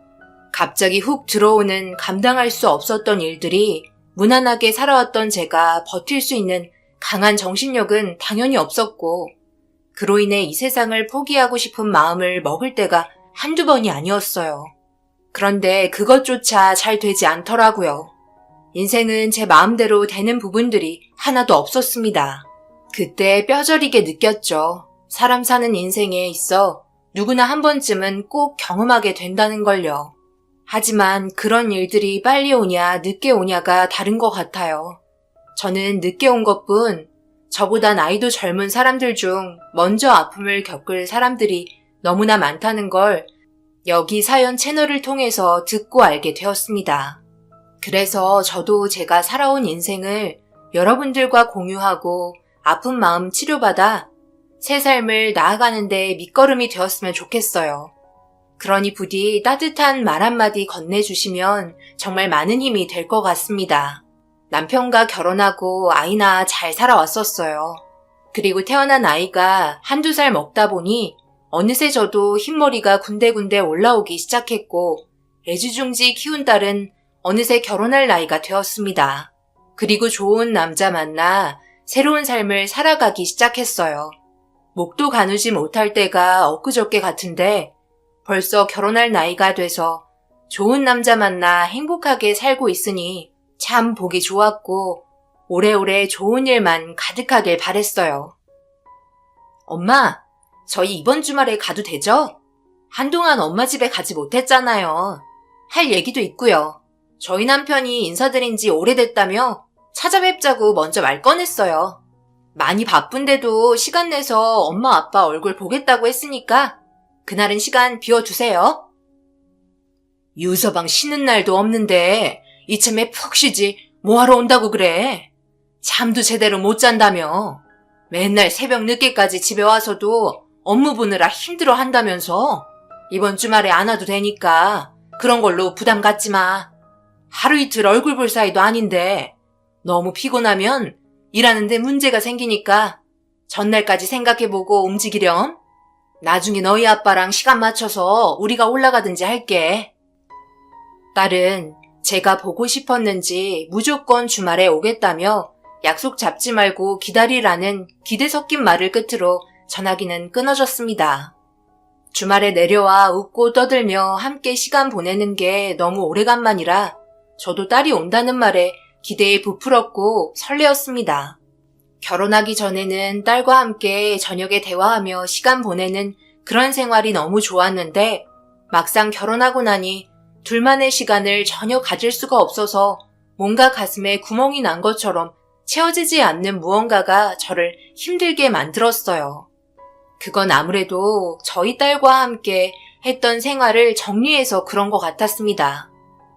갑자기 훅 들어오는 감당할 수 없었던 일들이 무난하게 살아왔던 제가 버틸 수 있는 강한 정신력은 당연히 없었고 그로 인해 이 세상을 포기하고 싶은 마음을 먹을 때가 한두 번이 아니었어요. 그런데 그것조차 잘 되지 않더라고요. 인생은 제 마음대로 되는 부분들이 하나도 없었습니다. 그때 뼈저리게 느꼈죠. 사람 사는 인생에 있어 누구나 한 번쯤은 꼭 경험하게 된다는 걸요. 하지만 그런 일들이 빨리 오냐 늦게 오냐가 다른 것 같아요. 저는 늦게 온 것뿐 저보다 나이도 젊은 사람들 중 먼저 아픔을 겪을 사람들이 너무나 많다는 걸 여기 사연 채널을 통해서 듣고 알게 되었습니다. 그래서 저도 제가 살아온 인생을 여러분들과 공유하고 아픈 마음 치료받아 새 삶을 나아가는 데 밑거름이 되었으면 좋겠어요. 그러니 부디 따뜻한 말 한마디 건네주시면 정말 많은 힘이 될 것 같습니다. 남편과 결혼하고 아이 낳아 잘 살아왔었어요. 그리고 태어난 아이가 한두 살 먹다 보니 어느새 저도 흰머리가 군데군데 올라오기 시작했고 애지중지 키운 딸은 어느새 결혼할 나이가 되었습니다. 그리고 좋은 남자 만나 새로운 삶을 살아가기 시작했어요. 목도 가누지 못할 때가 엊그저께 같은데 벌써 결혼할 나이가 돼서 좋은 남자 만나 행복하게 살고 있으니 참 보기 좋았고 오래오래 좋은 일만 가득하길 바랬어요. 엄마, 저희 이번 주말에 가도 되죠? 한동안 엄마 집에 가지 못했잖아요. 할 얘기도 있고요. 저희 남편이 인사드린 지 오래됐다며 찾아뵙자고 먼저 말 꺼냈어요. 많이 바쁜데도 시간 내서 엄마 아빠 얼굴 보겠다고 했으니까 그날은 시간 비워두세요. 유서방 쉬는 날도 없는데 이참에 푹 쉬지 뭐하러 온다고 그래. 잠도 제대로 못 잔다며. 맨날 새벽 늦게까지 집에 와서도 업무 보느라 힘들어 한다면서. 이번 주말에 안 와도 되니까 그런 걸로 부담 갖지 마. 하루 이틀 얼굴 볼 사이도 아닌데 너무 피곤하면 일하는데 문제가 생기니까 전날까지 생각해보고 움직이렴. 나중에 너희 아빠랑 시간 맞춰서 우리가 올라가든지 할게. 딸은 제가 보고 싶었는지 무조건 주말에 오겠다며 약속 잡지 말고 기다리라는 기대 섞인 말을 끝으로 전화기는 끊어졌습니다. 주말에 내려와 웃고 떠들며 함께 시간 보내는 게 너무 오래간만이라 저도 딸이 온다는 말에 기대에 부풀었고 설레었습니다. 결혼하기 전에는 딸과 함께 저녁에 대화하며 시간 보내는 그런 생활이 너무 좋았는데 막상 결혼하고 나니 둘만의 시간을 전혀 가질 수가 없어서 뭔가 가슴에 구멍이 난 것처럼 채워지지 않는 무언가가 저를 힘들게 만들었어요. 그건 아무래도 저희 딸과 함께 했던 생활을 정리해서 그런 것 같았습니다.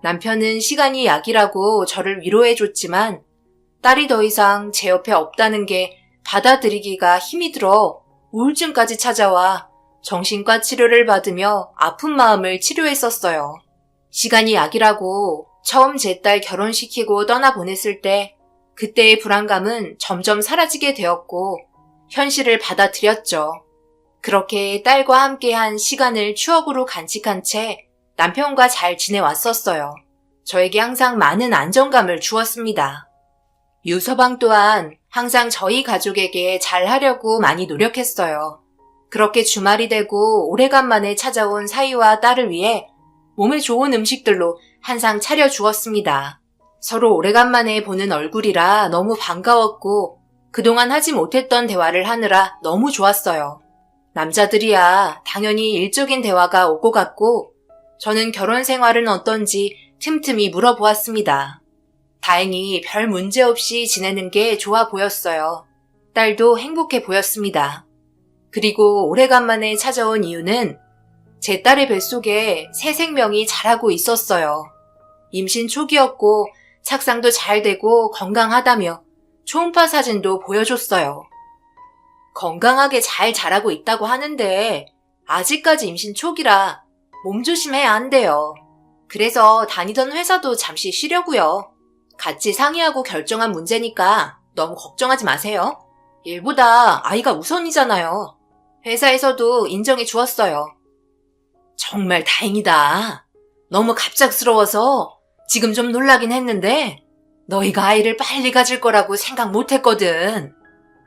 남편은 시간이 약이라고 저를 위로해줬지만 딸이 더 이상 제 옆에 없다는 게 받아들이기가 힘이 들어 우울증까지 찾아와 정신과 치료를 받으며 아픈 마음을 치료했었어요. 시간이 약이라고 처음 제 딸 결혼시키고 떠나보냈을 때 그때의 불안감은 점점 사라지게 되었고 현실을 받아들였죠. 그렇게 딸과 함께한 시간을 추억으로 간직한 채 남편과 잘 지내왔었어요. 저에게 항상 많은 안정감을 주었습니다. 유서방 또한 항상 저희 가족에게 잘하려고 많이 노력했어요. 그렇게 주말이 되고 오래간만에 찾아온 사위와 딸을 위해 몸에 좋은 음식들로 항상 차려주었습니다. 서로 오래간만에 보는 얼굴이라 너무 반가웠고 그동안 하지 못했던 대화를 하느라 너무 좋았어요. 남자들이야 당연히 일적인 대화가 오고 갔고 저는 결혼 생활은 어떤지 틈틈이 물어보았습니다. 다행히 별 문제 없이 지내는 게 좋아 보였어요. 딸도 행복해 보였습니다. 그리고 오래간만에 찾아온 이유는 제 딸의 뱃속에 새 생명이 자라고 있었어요. 임신 초기였고 착상도 잘 되고 건강하다며 초음파 사진도 보여줬어요. 건강하게 잘 자라고 있다고 하는데 아직까지 임신 초기라 몸조심해야 한대요. 그래서 다니던 회사도 잠시 쉬려고요. 같이 상의하고 결정한 문제니까 너무 걱정하지 마세요. 일보다 아이가 우선이잖아요. 회사에서도 인정해 주었어요. 정말 다행이다. 너무 갑작스러워서 지금 좀 놀라긴 했는데 너희가 아이를 빨리 가질 거라고 생각 못 했거든.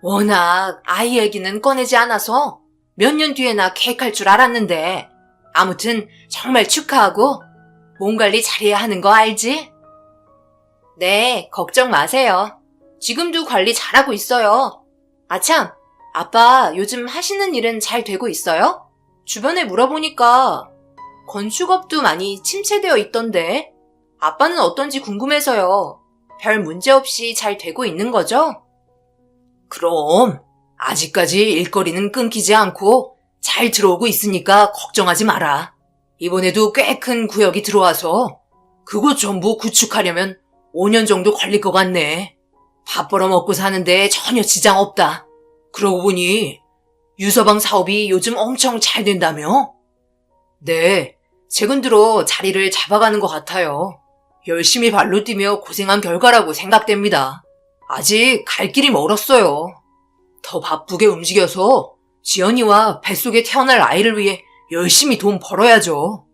워낙 아이 얘기는 꺼내지 않아서 몇 년 뒤에나 계획할 줄 알았는데 아무튼 정말 축하하고 몸 관리 잘해야 하는 거 알지? 네, 걱정 마세요. 지금도 관리 잘하고 있어요. 아참, 아빠 요즘 하시는 일은 잘 되고 있어요? 주변에 물어보니까 건축업도 많이 침체되어 있던데 아빠는 어떤지 궁금해서요. 별 문제 없이 잘 되고 있는 거죠? 그럼 아직까지 일거리는 끊기지 않고 잘 들어오고 있으니까 걱정하지 마라. 이번에도 꽤 큰 구역이 들어와서 그곳 전부 구축하려면 5년 정도 걸릴 것 같네. 밥 벌어먹고 사는데 전혀 지장 없다. 그러고 보니 유서방 사업이 요즘 엄청 잘 된다며? 네, 최근 들어 자리를 잡아가는 것 같아요. 열심히 발로 뛰며 고생한 결과라고 생각됩니다. 아직 갈 길이 멀었어요. 더 바쁘게 움직여서 지연이와 뱃속에 태어날 아이를 위해 열심히 돈 벌어야죠.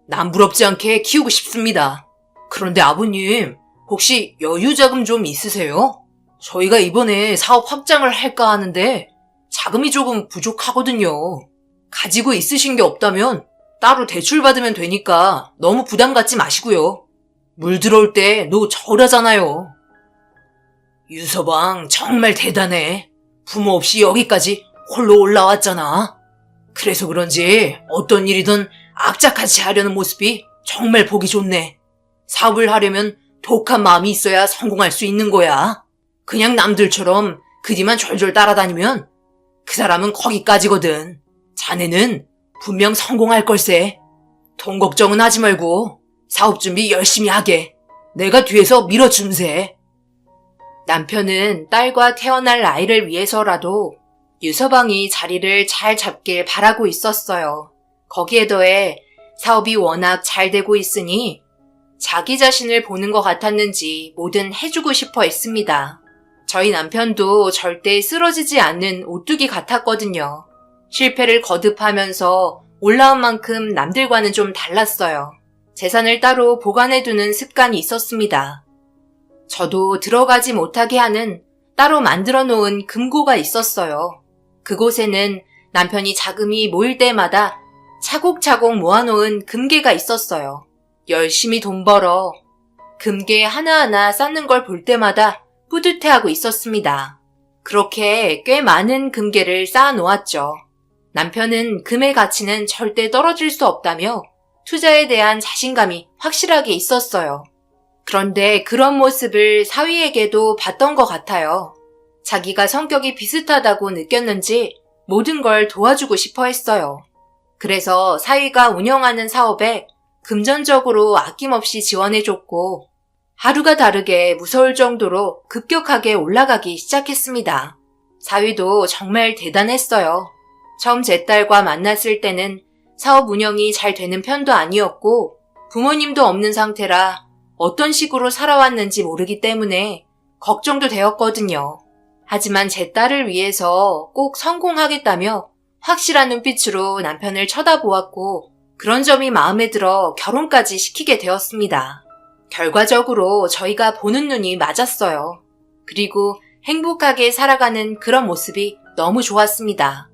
남 부럽지 않게 키우고 싶습니다. 그런데 아버님, 혹시 여유 자금 좀 있으세요? 저희가 이번에 사업 확장을 할까 하는데 자금이 조금 부족하거든요. 가지고 있으신 게 없다면 따로 대출 받으면 되니까 너무 부담 갖지 마시고요. 물 들어올 때 노 저울하잖아요. 유서방 정말 대단해. 부모 없이 여기까지 홀로 올라왔잖아. 그래서 그런지 어떤 일이든 악착같이 하려는 모습이 정말 보기 좋네. 사업을 하려면 독한 마음이 있어야 성공할 수 있는 거야. 그냥 남들처럼 그 뒤만 졸졸 따라다니면 그 사람은 거기까지거든. 자네는 분명 성공할 걸세. 돈 걱정은 하지 말고 사업 준비 열심히 하게. 내가 뒤에서 밀어줌세. 남편은 딸과 태어날 아이를 위해서라도 유서방이 자리를 잘 잡길 바라고 있었어요. 거기에 더해 사업이 워낙 잘 되고 있으니 자기 자신을 보는 것 같았는지 뭐든 해주고 싶어 했습니다. 저희 남편도 절대 쓰러지지 않는 오뚜기 같았거든요. 실패를 거듭하면서 올라온 만큼 남들과는 좀 달랐어요. 재산을 따로 보관해두는 습관이 있었습니다. 저도 들어가지 못하게 하는 따로 만들어 놓은 금고가 있었어요. 그곳에는 남편이 자금이 모일 때마다 차곡차곡 모아놓은 금괴가 있었어요. 열심히 돈 벌어 금괴 하나하나 쌓는 걸 볼 때마다 뿌듯해하고 있었습니다. 그렇게 꽤 많은 금괴를 쌓아 놓았죠. 남편은 금의 가치는 절대 떨어질 수 없다며 투자에 대한 자신감이 확실하게 있었어요. 그런데 그런 모습을 사위에게도 봤던 것 같아요. 자기가 성격이 비슷하다고 느꼈는지 모든 걸 도와주고 싶어 했어요. 그래서 사위가 운영하는 사업에 금전적으로 아낌없이 지원해줬고 하루가 다르게 무서울 정도로 급격하게 올라가기 시작했습니다. 사위도 정말 대단했어요. 처음 제 딸과 만났을 때는 사업 운영이 잘 되는 편도 아니었고 부모님도 없는 상태라 어떤 식으로 살아왔는지 모르기 때문에 걱정도 되었거든요. 하지만 제 딸을 위해서 꼭 성공하겠다며 확실한 눈빛으로 남편을 쳐다보았고 그런 점이 마음에 들어 결혼까지 시키게 되었습니다. 결과적으로 저희가 보는 눈이 맞았어요. 그리고 행복하게 살아가는 그런 모습이 너무 좋았습니다.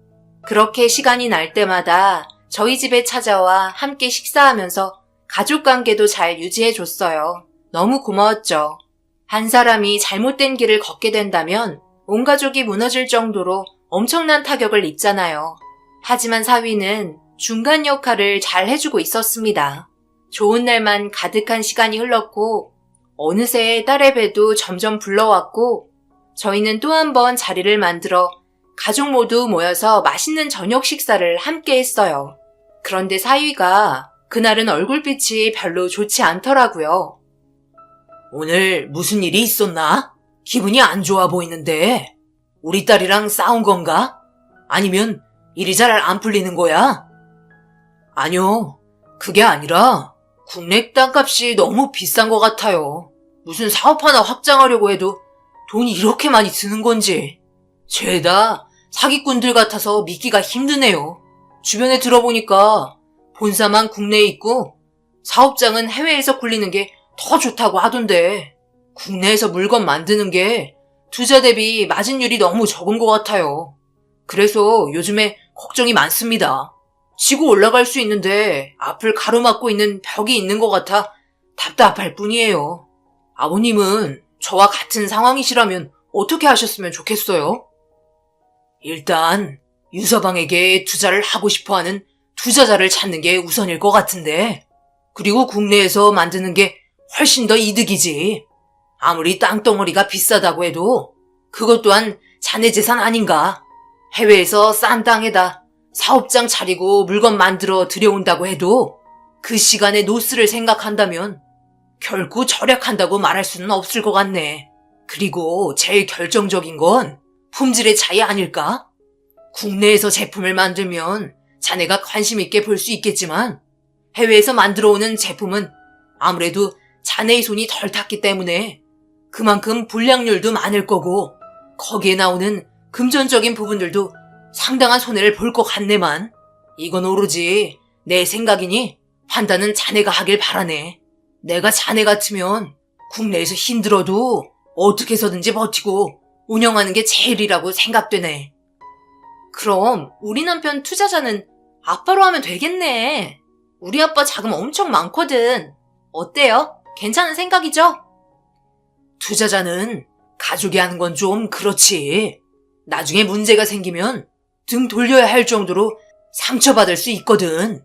그렇게 시간이 날 때마다 저희 집에 찾아와 함께 식사하면서 가족관계도 잘 유지해줬어요. 너무 고마웠죠. 한 사람이 잘못된 길을 걷게 된다면 온 가족이 무너질 정도로 엄청난 타격을 입잖아요. 하지만 사위는 중간 역할을 잘 해주고 있었습니다. 좋은 날만 가득한 시간이 흘렀고 어느새 딸의 배도 점점 불러왔고 저희는 또 한 번 자리를 만들어 가족 모두 모여서 맛있는 저녁 식사를 함께 했어요. 그런데 사위가 그날은 얼굴빛이 별로 좋지 않더라고요. 오늘 무슨 일이 있었나? 기분이 안 좋아 보이는데 우리 딸이랑 싸운 건가? 아니면 일이 잘 안 풀리는 거야? 아니요, 그게 아니라 국내 땅값이 너무 비싼 것 같아요. 무슨 사업 하나 확장하려고 해도 돈이 이렇게 많이 드는 건지. 죄다 사기꾼들 같아서 믿기가 힘드네요. 주변에 들어보니까 본사만 국내에 있고 사업장은 해외에서 굴리는 게 더 좋다고 하던데 국내에서 물건 만드는 게 투자 대비 마진율이 너무 적은 것 같아요. 그래서 요즘에 걱정이 많습니다. 치고 올라갈 수 있는데 앞을 가로막고 있는 벽이 있는 것 같아 답답할 뿐이에요. 아버님은 저와 같은 상황이시라면 어떻게 하셨으면 좋겠어요? 일단 유서방에게 투자를 하고 싶어하는 투자자를 찾는 게 우선일 것 같은데 그리고 국내에서 만드는 게 훨씬 더 이득이지. 아무리 땅덩어리가 비싸다고 해도 그것 또한 자네 재산 아닌가. 해외에서 싼 땅에다 사업장 차리고 물건 만들어 들여온다고 해도 그 시간의 노스를 생각한다면 결코 절약한다고 말할 수는 없을 것 같네. 그리고 제일 결정적인 건 품질의 차이 아닐까? 국내에서 제품을 만들면 자네가 관심 있게 볼 수 있겠지만 해외에서 만들어 오는 제품은 아무래도 자네의 손이 덜 탔기 때문에 그만큼 불량률도 많을 거고 거기에 나오는 금전적인 부분들도 상당한 손해를 볼 것 같네만. 이건 오로지 내 생각이니 판단은 자네가 하길 바라네. 내가 자네 같으면 국내에서 힘들어도 어떻게 해서든지 버티고 운영하는 게 제일이라고 생각되네. 그럼 우리 남편 투자자는 아빠로 하면 되겠네. 우리 아빠 자금 엄청 많거든. 어때요? 괜찮은 생각이죠? 투자자는 가족이 하는 건 좀 그렇지. 나중에 문제가 생기면 등 돌려야 할 정도로 상처받을 수 있거든.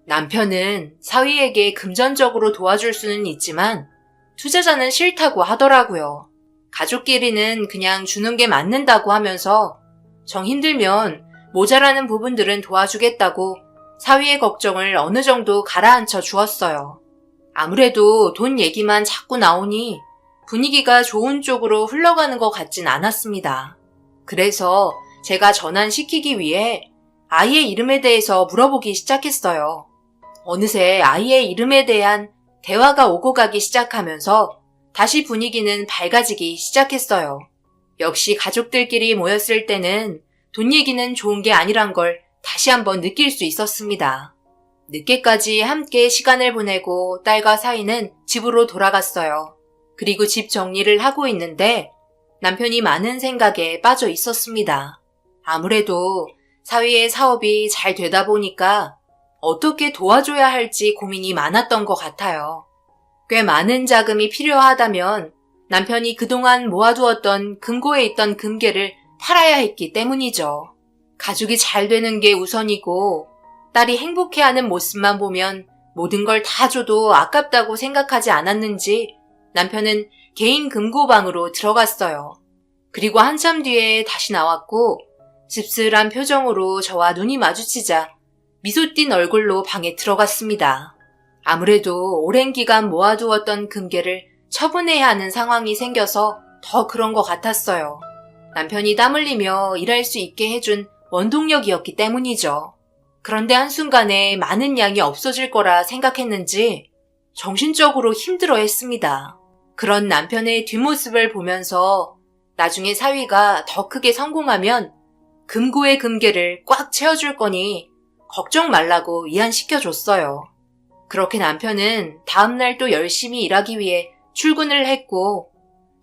남편은 사위에게 금전적으로 도와줄 수는 있지만 투자자는 싫다고 하더라고요. 가족끼리는 그냥 주는 게 맞는다고 하면서 정 힘들면 모자라는 부분들은 도와주겠다고 사위의 걱정을 어느 정도 가라앉혀 주었어요. 아무래도 돈 얘기만 자꾸 나오니 분위기가 좋은 쪽으로 흘러가는 것 같진 않았습니다. 그래서 제가 전환시키기 위해 아이의 이름에 대해서 물어보기 시작했어요. 어느새 아이의 이름에 대한 대화가 오고 가기 시작하면서 다시 분위기는 밝아지기 시작했어요. 역시 가족들끼리 모였을 때는 돈 얘기는 좋은 게 아니란 걸 다시 한번 느낄 수 있었습니다. 늦게까지 함께 시간을 보내고 딸과 사위는 집으로 돌아갔어요. 그리고 집 정리를 하고 있는데 남편이 많은 생각에 빠져 있었습니다. 아무래도 사위의 사업이 잘 되다 보니까 어떻게 도와줘야 할지 고민이 많았던 것 같아요. 꽤 많은 자금이 필요하다면 남편이 그동안 모아두었던 금고에 있던 금괴를 팔아야 했기 때문이죠. 가족이 잘 되는 게 우선이고 딸이 행복해하는 모습만 보면 모든 걸 다 줘도 아깝다고 생각하지 않았는지 남편은 개인 금고방으로 들어갔어요. 그리고 한참 뒤에 다시 나왔고 씁쓸한 표정으로 저와 눈이 마주치자 미소 띤 얼굴로 방에 들어갔습니다. 아무래도 오랜 기간 모아두었던 금괴를 처분해야 하는 상황이 생겨서 더 그런 것 같았어요. 남편이 땀 흘리며 일할 수 있게 해준 원동력이었기 때문이죠. 그런데 한순간에 많은 양이 없어질 거라 생각했는지 정신적으로 힘들어했습니다. 그런 남편의 뒷모습을 보면서 나중에 사위가 더 크게 성공하면 금고의 금괴를 꽉 채워줄 거니 걱정 말라고 위안시켜줬어요. 그렇게 남편은 다음날 또 열심히 일하기 위해 출근을 했고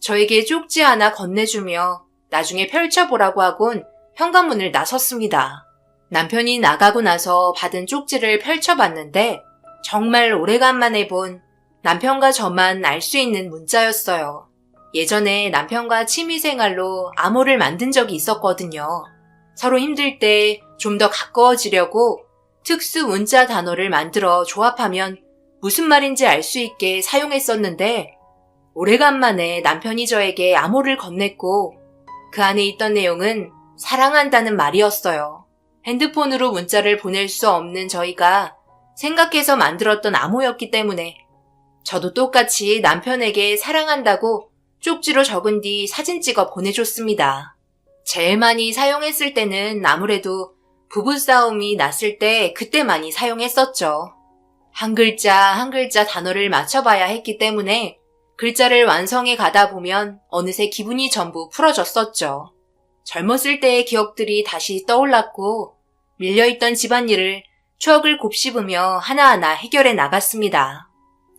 저에게 쪽지 하나 건네주며 나중에 펼쳐보라고 하곤 현관문을 나섰습니다. 남편이 나가고 나서 받은 쪽지를 펼쳐봤는데 정말 오래간만에 본 남편과 저만 알 수 있는 문자였어요. 예전에 남편과 취미생활로 암호를 만든 적이 있었거든요. 서로 힘들 때 좀 더 가까워지려고 특수 문자 단어를 만들어 조합하면 무슨 말인지 알 수 있게 사용했었는데 오래간만에 남편이 저에게 암호를 건넸고 그 안에 있던 내용은 사랑한다는 말이었어요. 핸드폰으로 문자를 보낼 수 없는 저희가 생각해서 만들었던 암호였기 때문에 저도 똑같이 남편에게 사랑한다고 쪽지로 적은 뒤 사진 찍어 보내줬습니다. 제일 많이 사용했을 때는 아무래도 부부싸움이 났을 때 그때 많이 사용했었죠. 한 글자 한 글자 단어를 맞춰봐야 했기 때문에 글자를 완성해 가다 보면 어느새 기분이 전부 풀어졌었죠. 젊었을 때의 기억들이 다시 떠올랐고 밀려있던 집안일을 추억을 곱씹으며 하나하나 해결해 나갔습니다.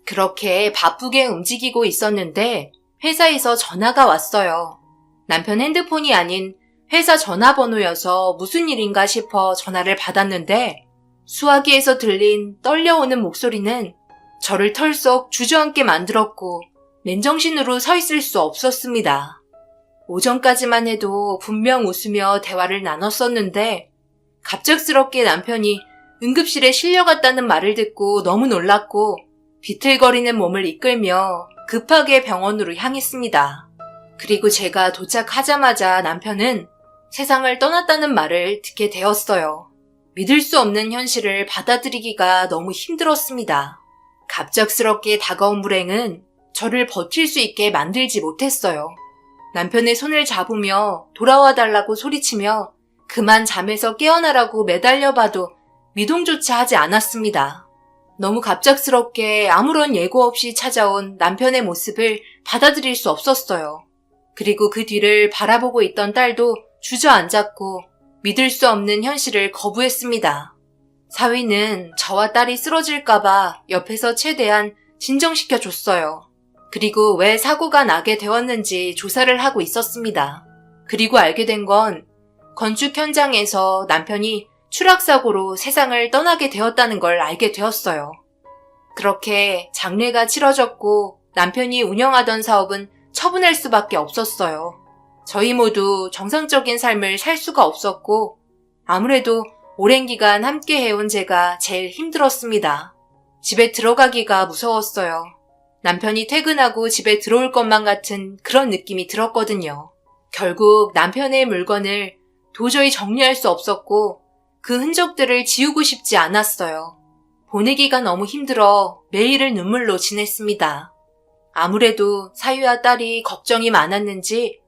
그렇게 바쁘게 움직이고 있었는데 회사에서 전화가 왔어요. 남편 핸드폰이 아닌 회사 전화번호여서 무슨 일인가 싶어 전화를 받았는데 수화기에서 들린 떨려오는 목소리는 저를 털썩 주저앉게 만들었고 맨정신으로 서 있을 수 없었습니다. 오전까지만 해도 분명 웃으며 대화를 나눴었는데 갑작스럽게 남편이 응급실에 실려갔다는 말을 듣고 너무 놀랐고 비틀거리는 몸을 이끌며 급하게 병원으로 향했습니다. 그리고 제가 도착하자마자 남편은 세상을 떠났다는 말을 듣게 되었어요. 믿을 수 없는 현실을 받아들이기가 너무 힘들었습니다. 갑작스럽게 다가온 불행은 저를 버틸 수 있게 만들지 못했어요. 남편의 손을 잡으며 돌아와 달라고 소리치며 그만 잠에서 깨어나라고 매달려봐도 미동조차 하지 않았습니다. 너무 갑작스럽게 아무런 예고 없이 찾아온 남편의 모습을 받아들일 수 없었어요. 그리고 그 뒤를 바라보고 있던 딸도 주저앉았고 믿을 수 없는 현실을 거부했습니다. 사위는 저와 딸이 쓰러질까봐 옆에서 최대한 진정시켜줬어요. 그리고 왜 사고가 나게 되었는지 조사를 하고 있었습니다. 그리고 알게 된 건 건축 현장에서 남편이 추락사고로 세상을 떠나게 되었다는 걸 알게 되었어요. 그렇게 장례가 치러졌고 남편이 운영하던 사업은 처분할 수밖에 없었어요. 저희 모두 정상적인 삶을 살 수가 없었고 아무래도 오랜 기간 함께 해온 제가 제일 힘들었습니다. 집에 들어가기가 무서웠어요. 남편이 퇴근하고 집에 들어올 것만 같은 그런 느낌이 들었거든요. 결국 남편의 물건을 도저히 정리할 수 없었고 그 흔적들을 지우고 싶지 않았어요. 보내기가 너무 힘들어 매일을 눈물로 지냈습니다. 아무래도 사위와 딸이 걱정이 많았는지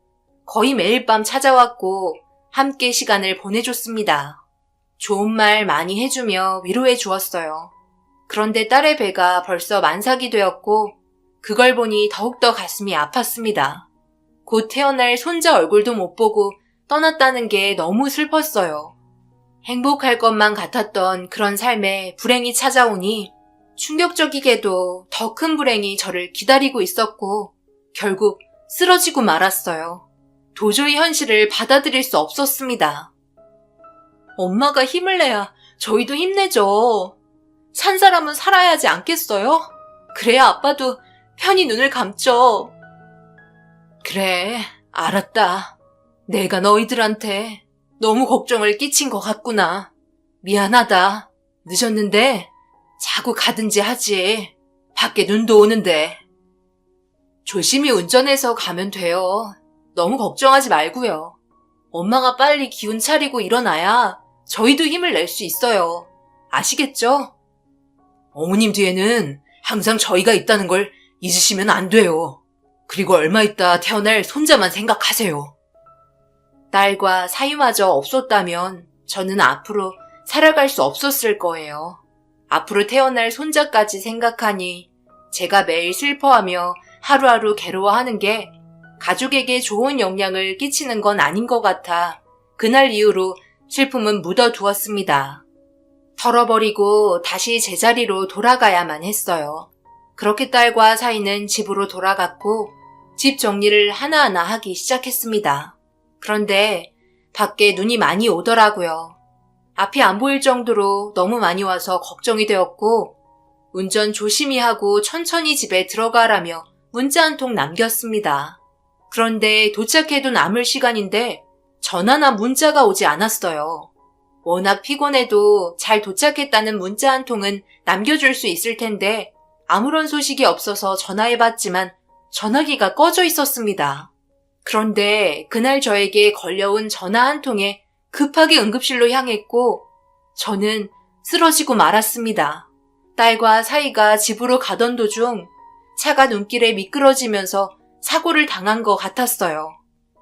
거의 매일 밤 찾아왔고 함께 시간을 보내줬습니다. 좋은 말 많이 해주며 위로해 주었어요. 그런데 딸의 배가 벌써 만삭이 되었고 그걸 보니 더욱더 가슴이 아팠습니다. 곧 태어날 손자 얼굴도 못 보고 떠났다는 게 너무 슬펐어요. 행복할 것만 같았던 그런 삶에 불행이 찾아오니 충격적이게도 더 큰 불행이 저를 기다리고 있었고 결국 쓰러지고 말았어요. 도저히 현실을 받아들일 수 없었습니다. 엄마가 힘을 내야 저희도 힘내죠. 산 사람은 살아야 하지 않겠어요? 그래야 아빠도 편히 눈을 감죠. 그래, 알았다. 내가 너희들한테 너무 걱정을 끼친 것 같구나. 미안하다. 늦었는데 자고 가든지 하지. 밖에 눈도 오는데. 조심히 운전해서 가면 돼요. 너무 걱정하지 말고요. 엄마가 빨리 기운 차리고 일어나야 저희도 힘을 낼 수 있어요. 아시겠죠? 어머님 뒤에는 항상 저희가 있다는 걸 잊으시면 안 돼요. 그리고 얼마 있다 태어날 손자만 생각하세요. 딸과 사위마저 없었다면 저는 앞으로 살아갈 수 없었을 거예요. 앞으로 태어날 손자까지 생각하니 제가 매일 슬퍼하며 하루하루 괴로워하는 게 가족에게 좋은 영향을 끼치는 건 아닌 것 같아 그날 이후로 슬픔은 묻어두었습니다. 털어버리고 다시 제자리로 돌아가야만 했어요. 그렇게 딸과 사위는 집으로 돌아갔고 집 정리를 하나하나 하기 시작했습니다. 그런데 밖에 눈이 많이 오더라고요. 앞이 안 보일 정도로 너무 많이 와서 걱정이 되었고 운전 조심히 하고 천천히 집에 들어가라며 문자 한 통 남겼습니다. 그런데 도착해도 남을 시간인데 전화나 문자가 오지 않았어요. 워낙 피곤해도 잘 도착했다는 문자 한 통은 남겨줄 수 있을 텐데 아무런 소식이 없어서 전화해봤지만 전화기가 꺼져 있었습니다. 그런데 그날 저에게 걸려온 전화 한 통에 급하게 응급실로 향했고 저는 쓰러지고 말았습니다. 딸과 사위가 집으로 가던 도중 차가 눈길에 미끄러지면서 사고를 당한 것 같았어요.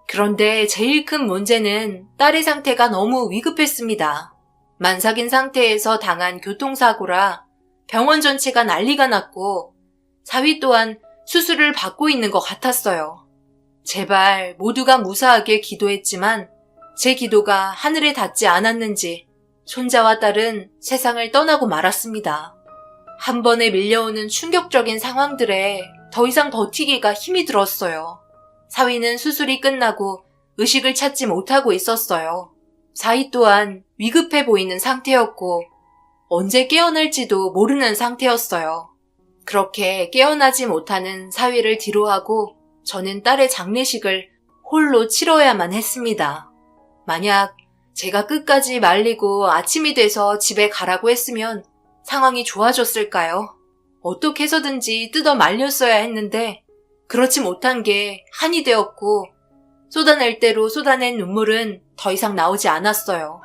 그런데 제일 큰 문제는 딸의 상태가 너무 위급했습니다. 만삭인 상태에서 당한 교통사고라 병원 전체가 난리가 났고 사위 또한 수술을 받고 있는 것 같았어요. 제발 모두가 무사하게 기도했지만 제 기도가 하늘에 닿지 않았는지 손자와 딸은 세상을 떠나고 말았습니다. 한 번에 밀려오는 충격적인 상황들에 더 이상 버티기가 힘이 들었어요. 사위는 수술이 끝나고 의식을 찾지 못하고 있었어요. 사위 또한 위급해 보이는 상태였고 언제 깨어날지도 모르는 상태였어요. 그렇게 깨어나지 못하는 사위를 뒤로하고 저는 딸의 장례식을 홀로 치러야만 했습니다. 만약 제가 끝까지 말리고 아침이 돼서 집에 가라고 했으면 상황이 좋아졌을까요? 어떻게 해서든지 뜯어 말렸어야 했는데 그렇지 못한 게 한이 되었고 쏟아낼 대로 쏟아낸 눈물은 더 이상 나오지 않았어요.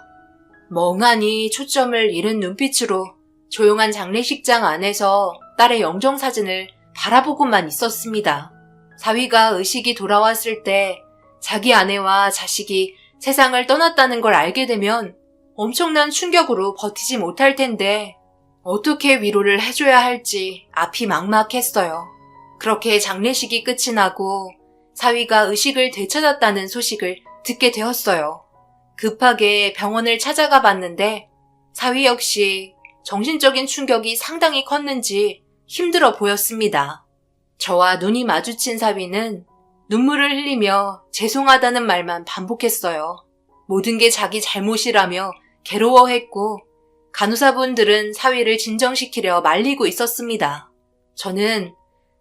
멍하니 초점을 잃은 눈빛으로 조용한 장례식장 안에서 딸의 영정사진을 바라보고만 있었습니다. 사위가 의식이 돌아왔을 때 자기 아내와 자식이 세상을 떠났다는 걸 알게 되면 엄청난 충격으로 버티지 못할 텐데 어떻게 위로를 해줘야 할지 앞이 막막했어요. 그렇게 장례식이 끝이 나고 사위가 의식을 되찾았다는 소식을 듣게 되었어요. 급하게 병원을 찾아가 봤는데 사위 역시 정신적인 충격이 상당히 컸는지 힘들어 보였습니다. 저와 눈이 마주친 사위는 눈물을 흘리며 죄송하다는 말만 반복했어요. 모든 게 자기 잘못이라며 괴로워했고 간호사분들은 사위를 진정시키려 말리고 있었습니다. 저는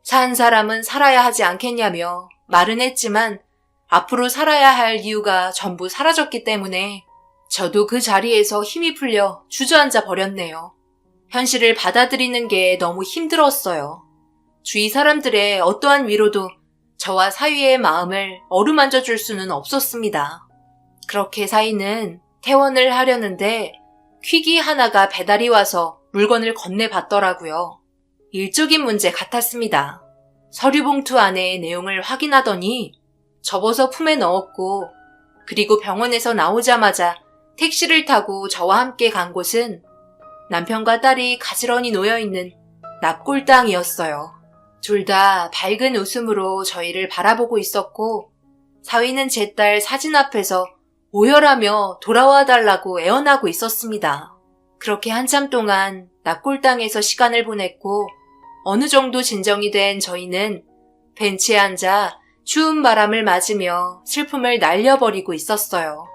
산 사람은 살아야 하지 않겠냐며 말은 했지만 앞으로 살아야 할 이유가 전부 사라졌기 때문에 저도 그 자리에서 힘이 풀려 주저앉아 버렸네요. 현실을 받아들이는 게 너무 힘들었어요. 주위 사람들의 어떠한 위로도 저와 사위의 마음을 어루만져 줄 수는 없었습니다. 그렇게 사위는 퇴원을 하려는데 퀵이 하나가 배달이 와서 물건을 건네봤더라고요. 일적인 문제 같았습니다. 서류 봉투 안에 내용을 확인하더니 접어서 품에 넣었고, 그리고 병원에서 나오자마자 택시를 타고 저와 함께 간 곳은 남편과 딸이 가지런히 놓여있는 납골당이었어요. 둘 다 밝은 웃음으로 저희를 바라보고 있었고, 사위는 제 딸 사진 앞에서 오열하며 돌아와 달라고 애원하고 있었습니다. 그렇게 한참 동안 납골당에서 시간을 보냈고, 어느 정도 진정이 된 저희는 벤치에 앉아 추운 바람을 맞으며 슬픔을 날려버리고 있었어요.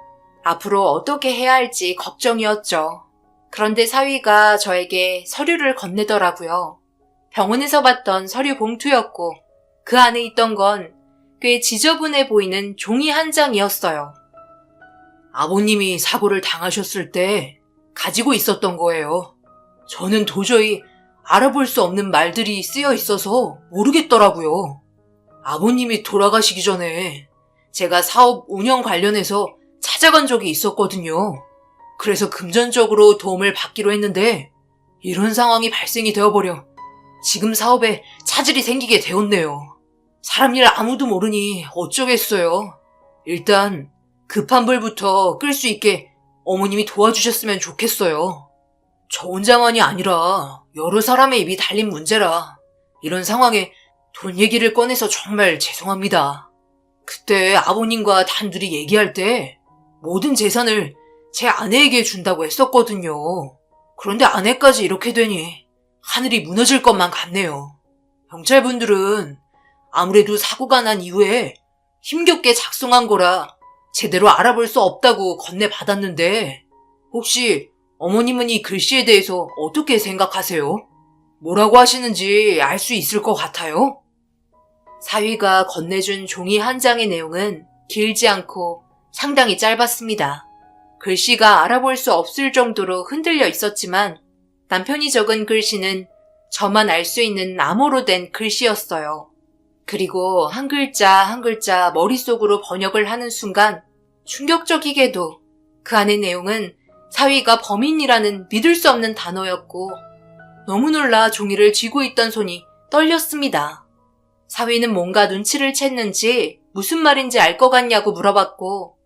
앞으로 어떻게 해야 할지 걱정이었죠. 그런데 사위가 저에게 서류를 건네더라고요. 병원에서 봤던 서류 봉투였고 그 안에 있던 건 꽤 지저분해 보이는 종이 한 장이었어요. 아버님이 사고를 당하셨을 때 가지고 있었던 거예요. 저는 도저히 알아볼 수 없는 말들이 쓰여 있어서 모르겠더라고요. 아버님이 돌아가시기 전에 제가 사업 운영 관련해서 찾아간 적이 있었거든요. 그래서 금전적으로 도움을 받기로 했는데 이런 상황이 발생이 되어버려 지금 사업에 차질이 생기게 되었네요. 사람 일 아무도 모르니 어쩌겠어요. 일단 급한 불부터 끌 수 있게 어머님이 도와주셨으면 좋겠어요. 저 혼자만이 아니라 여러 사람의 입이 달린 문제라 이런 상황에 돈 얘기를 꺼내서 정말 죄송합니다. 그때 아버님과 단둘이 얘기할 때 모든 재산을 제 아내에게 준다고 했었거든요. 그런데 아내까지 이렇게 되니 하늘이 무너질 것만 같네요. 경찰분들은 아무래도 사고가 난 이후에 힘겹게 작성한 거라 제대로 알아볼 수 없다고 건네받았는데 혹시 어머님은 이 글씨에 대해서 어떻게 생각하세요? 뭐라고 하시는지 알 수 있을 것 같아요? 사위가 건네준 종이 한 장의 내용은 길지 않고 상당히 짧았습니다. 글씨가 알아볼 수 없을 정도로 흔들려 있었지만 남편이 적은 글씨는 저만 알 수 있는 암호로 된 글씨였어요. 그리고 한 글자 한 글자 머릿속으로 번역을 하는 순간 충격적이게도 그 안의 내용은 사위가 범인이라는 믿을 수 없는 단어였고 너무 놀라 종이를 쥐고 있던 손이 떨렸습니다. 사위는 뭔가 눈치를 챘는지 무슨 말인지 알 것 같냐고 물어봤고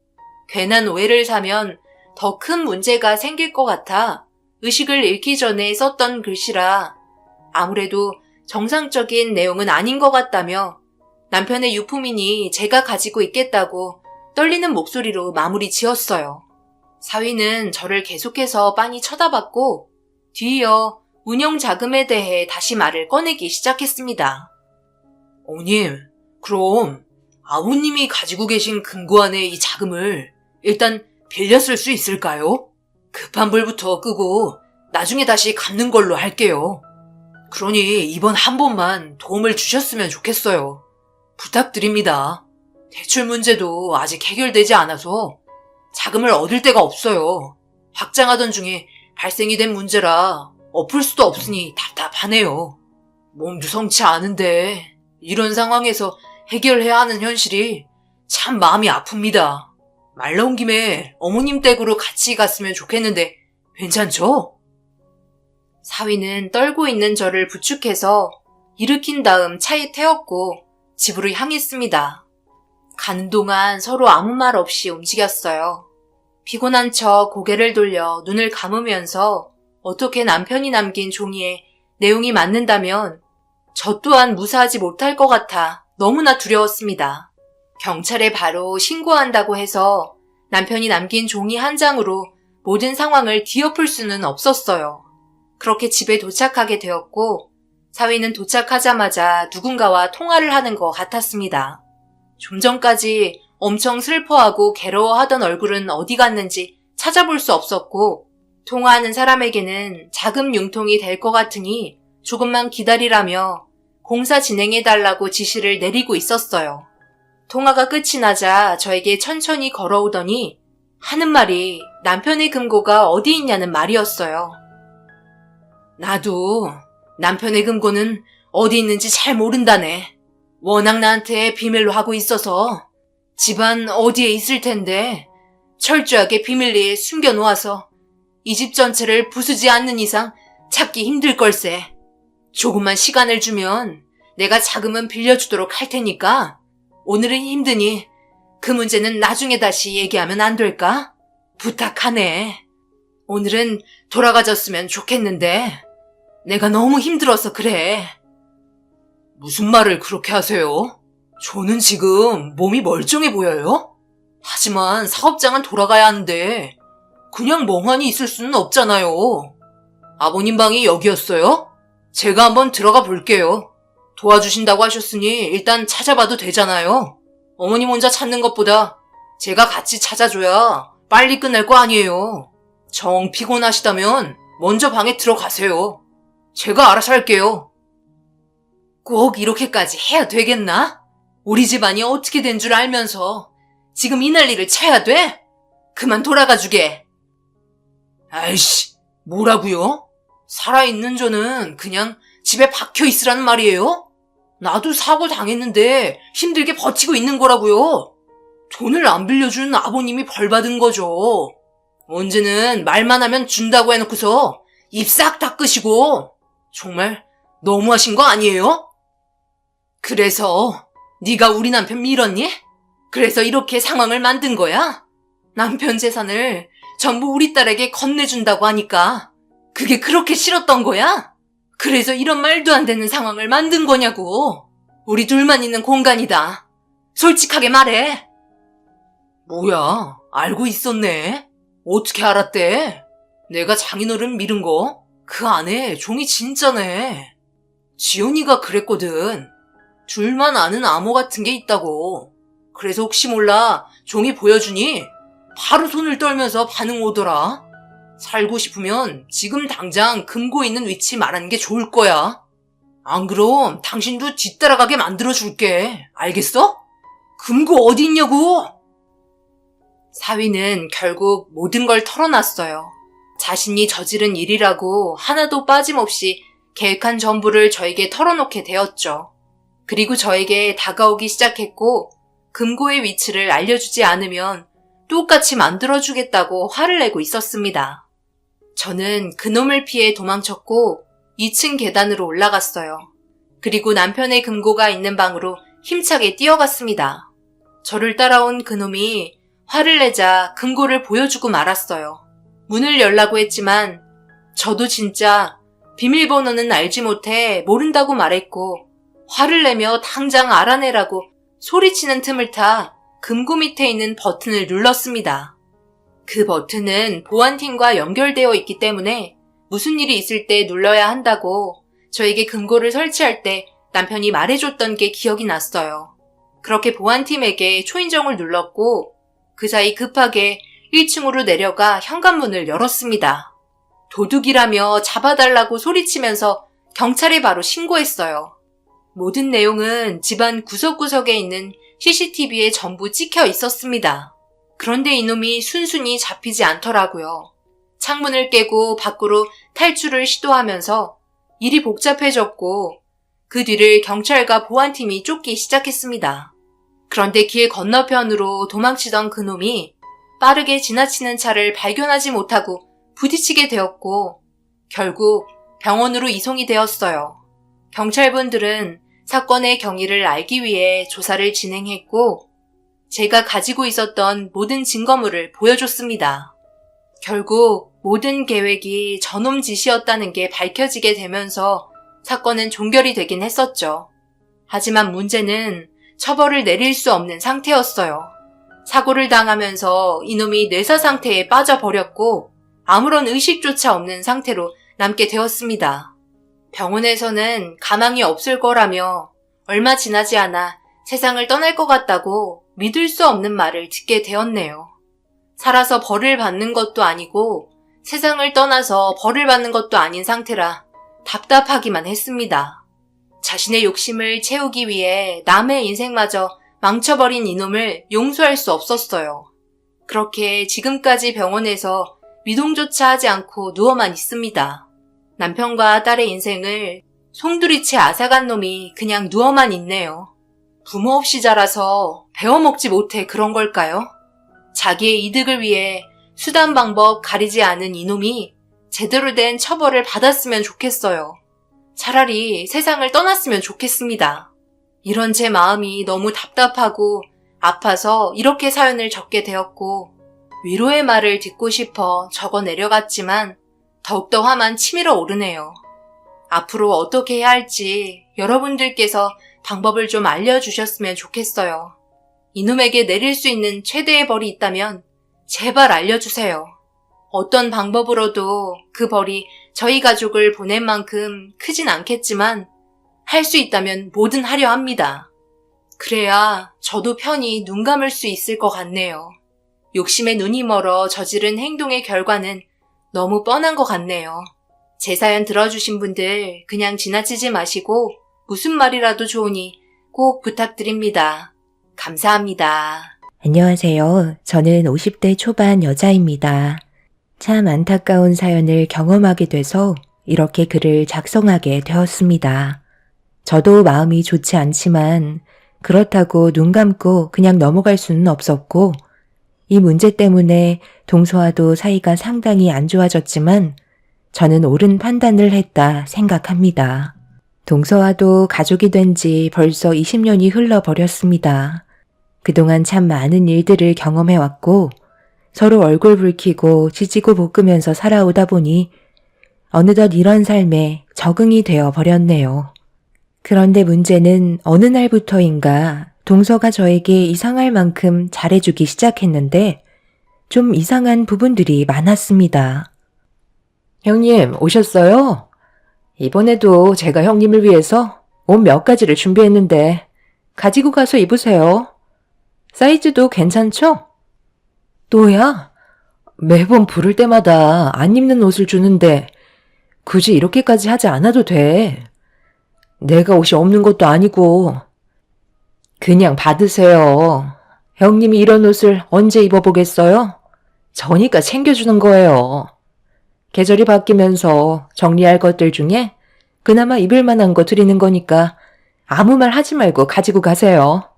괜한 오해를 사면 더 큰 문제가 생길 것 같아 의식을 잃기 전에 썼던 글씨라 아무래도 정상적인 내용은 아닌 것 같다며 남편의 유품이니 제가 가지고 있겠다고 떨리는 목소리로 마무리 지었어요. 사위는 저를 계속해서 빤히 쳐다봤고 뒤이어 운영 자금에 대해 다시 말을 꺼내기 시작했습니다. 어머님, 그럼 아버님이 가지고 계신 금고 안에 이 자금을 일단 빌려 쓸 수 있을까요? 급한 불부터 끄고 나중에 다시 갚는 걸로 할게요. 그러니 이번 한 번만 도움을 주셨으면 좋겠어요. 부탁드립니다. 대출 문제도 아직 해결되지 않아서 자금을 얻을 데가 없어요. 확장하던 중에 발생이 된 문제라 엎을 수도 없으니 답답하네요. 몸도 성치 않은데 이런 상황에서 해결해야 하는 현실이 참 마음이 아픕니다. 말 나온 김에 어머님 댁으로 같이 갔으면 좋겠는데 괜찮죠? 사위는 떨고 있는 저를 부축해서 일으킨 다음 차에 태웠고 집으로 향했습니다. 가는 동안 서로 아무 말 없이 움직였어요. 피곤한 척 고개를 돌려 눈을 감으면서 어떻게 남편이 남긴 종이에 내용이 맞는다면 저 또한 무사하지 못할 것 같아 너무나 두려웠습니다. 경찰에 바로 신고한다고 해서 남편이 남긴 종이 한 장으로 모든 상황을 뒤엎을 수는 없었어요. 그렇게 집에 도착하게 되었고 사위는 도착하자마자 누군가와 통화를 하는 것 같았습니다. 좀 전까지 엄청 슬퍼하고 괴로워하던 얼굴은 어디 갔는지 찾아볼 수 없었고 통화하는 사람에게는 자금 융통이 될 것 같으니 조금만 기다리라며 공사 진행해달라고 지시를 내리고 있었어요. 통화가 끝이 나자 저에게 천천히 걸어오더니 하는 말이 남편의 금고가 어디 있냐는 말이었어요. 나도 남편의 금고는 어디 있는지 잘 모른다네. 워낙 나한테 비밀로 하고 있어서 집안 어디에 있을 텐데 철저하게 비밀리에 숨겨놓아서 이 집 전체를 부수지 않는 이상 찾기 힘들 걸세. 조금만 시간을 주면 내가 자금은 빌려주도록 할 테니까 오늘은 힘드니 그 문제는 나중에 다시 얘기하면 안 될까? 부탁하네. 오늘은 돌아가졌으면 좋겠는데 내가 너무 힘들어서 그래. 무슨 말을 그렇게 하세요? 저는 지금 몸이 멀쩡해 보여요? 하지만 사업장은 돌아가야 하는데 그냥 멍하니 있을 수는 없잖아요. 아버님 방이 여기였어요? 제가 한번 들어가 볼게요. 도와주신다고 하셨으니 일단 찾아봐도 되잖아요. 어머님 혼자 찾는 것보다 제가 같이 찾아줘야 빨리 끝날 거 아니에요. 정 피곤하시다면 먼저 방에 들어가세요. 제가 알아서 할게요. 꼭 이렇게까지 해야 되겠나? 우리 집안이 어떻게 된 줄 알면서 지금 이 난리를 쳐야 돼? 그만 돌아가 주게. 아이씨, 뭐라고요? 살아있는 저는 그냥 집에 박혀 있으라는 말이에요? 나도 사고 당했는데 힘들게 버티고 있는 거라고요. 돈을 안 빌려준 아버님이 벌 받은 거죠. 언제는 말만 하면 준다고 해놓고서 입 싹 닦으시고 정말 너무하신 거 아니에요? 그래서 네가 우리 남편 밀었니? 그래서 이렇게 상황을 만든 거야? 남편 재산을 전부 우리 딸에게 건네준다고 하니까 그게 그렇게 싫었던 거야? 그래서 이런 말도 안 되는 상황을 만든 거냐고. 우리 둘만 있는 공간이다. 솔직하게 말해. 뭐야, 알고 있었네. 어떻게 알았대? 내가 장인어른 밀은 거? 그 안에 종이 진짜네. 지연이가 그랬거든. 둘만 아는 암호 같은 게 있다고. 그래서 혹시 몰라 종이 보여주니 바로 손을 떨면서 반응 오더라. 살고 싶으면 지금 당장 금고 있는 위치 말하는 게 좋을 거야. 안 그럼 당신도 뒤따라가게 만들어줄게. 알겠어? 금고 어디 있냐고! 사위는 결국 모든 걸 털어놨어요. 자신이 저지른 일이라고 하나도 빠짐없이 계획한 전부를 저에게 털어놓게 되었죠. 그리고 저에게 다가오기 시작했고 금고의 위치를 알려주지 않으면 똑같이 만들어주겠다고 화를 내고 있었습니다. 저는 그놈을 피해 도망쳤고 2층 계단으로 올라갔어요. 그리고 남편의 금고가 있는 방으로 힘차게 뛰어갔습니다. 저를 따라온 그놈이 화를 내자 금고를 보여주고 말았어요. 문을 열라고 했지만 저도 진짜 비밀번호는 알지 못해 모른다고 말했고 화를 내며 당장 알아내라고 소리치는 틈을 타 금고 밑에 있는 버튼을 눌렀습니다. 그 버튼은 보안팀과 연결되어 있기 때문에 무슨 일이 있을 때 눌러야 한다고 저에게 금고를 설치할 때 남편이 말해줬던 게 기억이 났어요. 그렇게 보안팀에게 초인종을 눌렀고 그 사이 급하게 1층으로 내려가 현관문을 열었습니다. 도둑이라며 잡아달라고 소리치면서 경찰에 바로 신고했어요. 모든 내용은 집안 구석구석에 있는 CCTV에 전부 찍혀 있었습니다. 그런데 이놈이 순순히 잡히지 않더라고요. 창문을 깨고 밖으로 탈출을 시도하면서 일이 복잡해졌고 그 뒤를 경찰과 보안팀이 쫓기 시작했습니다. 그런데 길 건너편으로 도망치던 그놈이 빠르게 지나치는 차를 발견하지 못하고 부딪히게 되었고 결국 병원으로 이송이 되었어요. 경찰분들은 사건의 경위를 알기 위해 조사를 진행했고 제가 가지고 있었던 모든 증거물을 보여줬습니다. 결국 모든 계획이 저놈 짓이었다는 게 밝혀지게 되면서 사건은 종결이 되긴 했었죠. 하지만 문제는 처벌을 내릴 수 없는 상태였어요. 사고를 당하면서 이놈이 뇌사 상태에 빠져버렸고 아무런 의식조차 없는 상태로 남게 되었습니다. 병원에서는 가망이 없을 거라며 얼마 지나지 않아 세상을 떠날 것 같다고 믿을 수 없는 말을 듣게 되었네요. 살아서 벌을 받는 것도 아니고 세상을 떠나서 벌을 받는 것도 아닌 상태라 답답하기만 했습니다. 자신의 욕심을 채우기 위해 남의 인생마저 망쳐버린 이놈을 용서할 수 없었어요. 그렇게 지금까지 병원에서 미동조차 하지 않고 누워만 있습니다. 남편과 딸의 인생을 송두리째 앗아간 놈이 그냥 누워만 있네요. 부모 없이 자라서 배워먹지 못해 그런 걸까요? 자기의 이득을 위해 수단 방법 가리지 않은 이놈이 제대로 된 처벌을 받았으면 좋겠어요. 차라리 세상을 떠났으면 좋겠습니다. 이런 제 마음이 너무 답답하고 아파서 이렇게 사연을 적게 되었고 위로의 말을 듣고 싶어 적어 내려갔지만 더욱더 화만 치밀어 오르네요. 앞으로 어떻게 해야 할지 여러분들께서 방법을 좀 알려주셨으면 좋겠어요. 이놈에게 내릴 수 있는 최대의 벌이 있다면 제발 알려주세요. 어떤 방법으로도 그 벌이 저희 가족을 보낸 만큼 크진 않겠지만 할 수 있다면 뭐든 하려 합니다. 그래야 저도 편히 눈 감을 수 있을 것 같네요. 욕심에 눈이 멀어 저지른 행동의 결과는 너무 뻔한 것 같네요. 제 사연 들어주신 분들 그냥 지나치지 마시고 무슨 말이라도 좋으니 꼭 부탁드립니다. 감사합니다. 안녕하세요. 저는 50대 초반 여자입니다. 참 안타까운 사연을 경험하게 돼서 이렇게 글을 작성하게 되었습니다. 저도 마음이 좋지 않지만 그렇다고 눈 감고 그냥 넘어갈 수는 없었고 이 문제 때문에 동서와도 사이가 상당히 안 좋아졌지만 저는 옳은 판단을 했다 생각합니다. 동서와도 가족이 된 지 벌써 20년이 흘러버렸습니다. 그동안 참 많은 일들을 경험해왔고 서로 얼굴 붉히고 지지고 볶으면서 살아오다 보니 어느덧 이런 삶에 적응이 되어 버렸네요. 그런데 문제는 어느 날부터인가 동서가 저에게 이상할 만큼 잘해주기 시작했는데 좀 이상한 부분들이 많았습니다. 형님, 오셨어요? 이번에도 제가 형님을 위해서 옷 몇 가지를 준비했는데 가지고 가서 입으세요. 사이즈도 괜찮죠? 또야? 매번 부를 때마다 안 입는 옷을 주는데 굳이 이렇게까지 하지 않아도 돼. 내가 옷이 없는 것도 아니고 그냥 받으세요. 형님이 이런 옷을 언제 입어보겠어요? 저니까 챙겨주는 거예요. 계절이 바뀌면서 정리할 것들 중에 그나마 입을 만한 거 드리는 거니까 아무 말 하지 말고 가지고 가세요.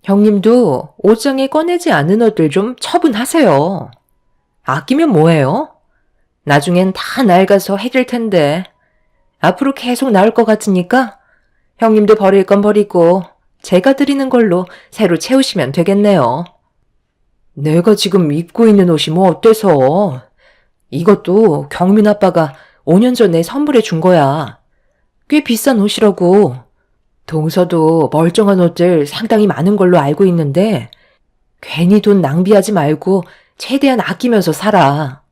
형님도 옷장에 꺼내지 않은 옷들 좀 처분하세요. 아끼면 뭐해요? 나중엔 다 낡아서 해질 텐데 앞으로 계속 나올 것 같으니까 형님도 버릴 건 버리고 제가 드리는 걸로 새로 채우시면 되겠네요. 내가 지금 입고 있는 옷이 뭐 어때서? 이것도 경민 아빠가 5년 전에 선물해 준 거야. 꽤 비싼 옷이라고. 동서도 멀쩡한 옷들 상당히 많은 걸로 알고 있는데 괜히 돈 낭비하지 말고 최대한 아끼면서 살아.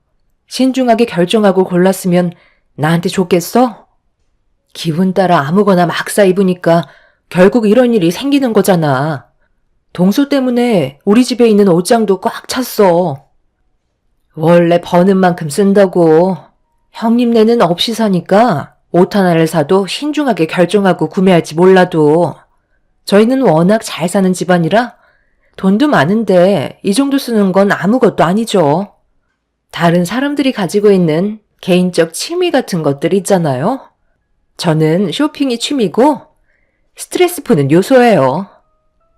신중하게 결정하고 골랐으면 나한테 좋겠어? 기분 따라 아무거나 막 사 입으니까 결국 이런 일이 생기는 거잖아. 동서 때문에 우리 집에 있는 옷장도 꽉 찼어. 원래 버는 만큼 쓴다고. 형님네는 없이 사니까 옷 하나를 사도 신중하게 결정하고 구매할지 몰라도 저희는 워낙 잘 사는 집안이라 돈도 많은데 이 정도 쓰는 건 아무것도 아니죠. 다른 사람들이 가지고 있는 개인적 취미 같은 것들 있잖아요. 저는 쇼핑이 취미고 스트레스 푸는 요소예요.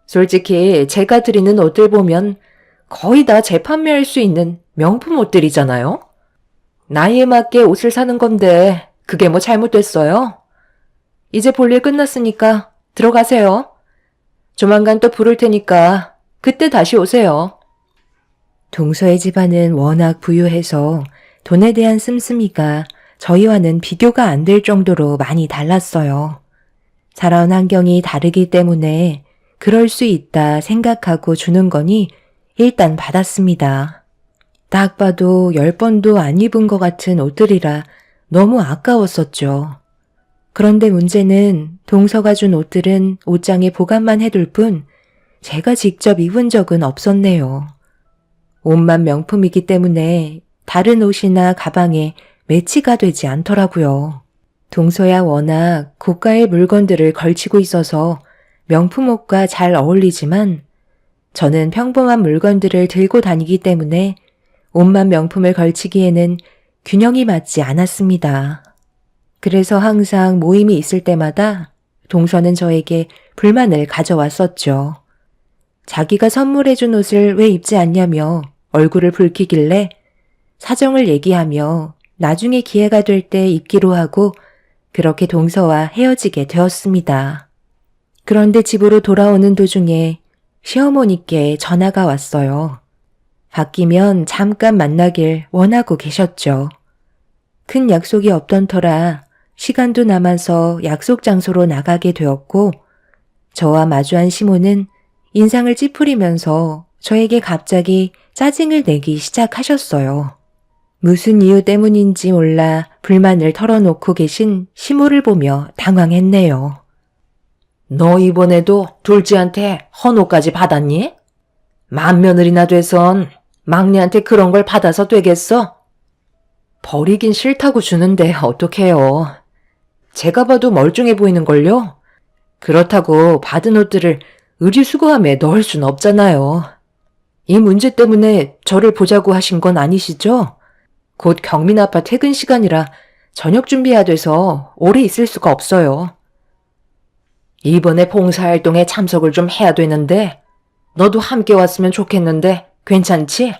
솔직히 제가 드리는 옷들 보면 거의 다 재판매할 수 있는 명품 옷들이잖아요. 나이에 맞게 옷을 사는 건데 그게 뭐 잘못됐어요? 이제 볼일 끝났으니까 들어가세요. 조만간 또 부를 테니까 그때 다시 오세요. 동서의 집안은 워낙 부유해서 돈에 대한 씀씀이가 저희와는 비교가 안 될 정도로 많이 달랐어요. 살아온 환경이 다르기 때문에 그럴 수 있다 생각하고 주는 거니 일단 받았습니다. 딱 봐도 10번도 안 입은 것 같은 옷들이라 너무 아까웠었죠. 그런데 문제는 동서가 준 옷들은 옷장에 보관만 해둘 뿐 제가 직접 입은 적은 없었네요. 옷만 명품이기 때문에 다른 옷이나 가방에 매치가 되지 않더라고요. 동서야 워낙 고가의 물건들을 걸치고 있어서 명품 옷과 잘 어울리지만 저는 평범한 물건들을 들고 다니기 때문에 온갖 명품을 걸치기에는 균형이 맞지 않았습니다. 그래서 항상 모임이 있을 때마다 동서는 저에게 불만을 가져왔었죠. 자기가 선물해준 옷을 왜 입지 않냐며 얼굴을 붉히길래 사정을 얘기하며 나중에 기회가 될 때 입기로 하고 그렇게 동서와 헤어지게 되었습니다. 그런데 집으로 돌아오는 도중에 시어머니께 전화가 왔어요. 바뀌면 잠깐 만나길 원하고 계셨죠. 큰 약속이 없던 터라 시간도 남아서 약속 장소로 나가게 되었고 저와 마주한 시모는 인상을 찌푸리면서 저에게 갑자기 짜증을 내기 시작하셨어요. 무슨 이유 때문인지 몰라 불만을 털어놓고 계신 시모를 보며 당황했네요. 너 이번에도 둘째한테 헌옷까지 받았니? 맏며느리나 돼선 막내한테 그런 걸 받아서 되겠어? 버리긴 싫다고 주는데 어떡해요. 제가 봐도 멀쩡해 보이는걸요? 그렇다고 받은 옷들을 의류수거함에 넣을 순 없잖아요. 이 문제 때문에 저를 보자고 하신 건 아니시죠? 곧 경민 아빠 퇴근 시간이라 저녁 준비해야 돼서 오래 있을 수가 없어요. 이번에 봉사활동에 참석을 좀 해야 되는데 너도 함께 왔으면 좋겠는데 괜찮지?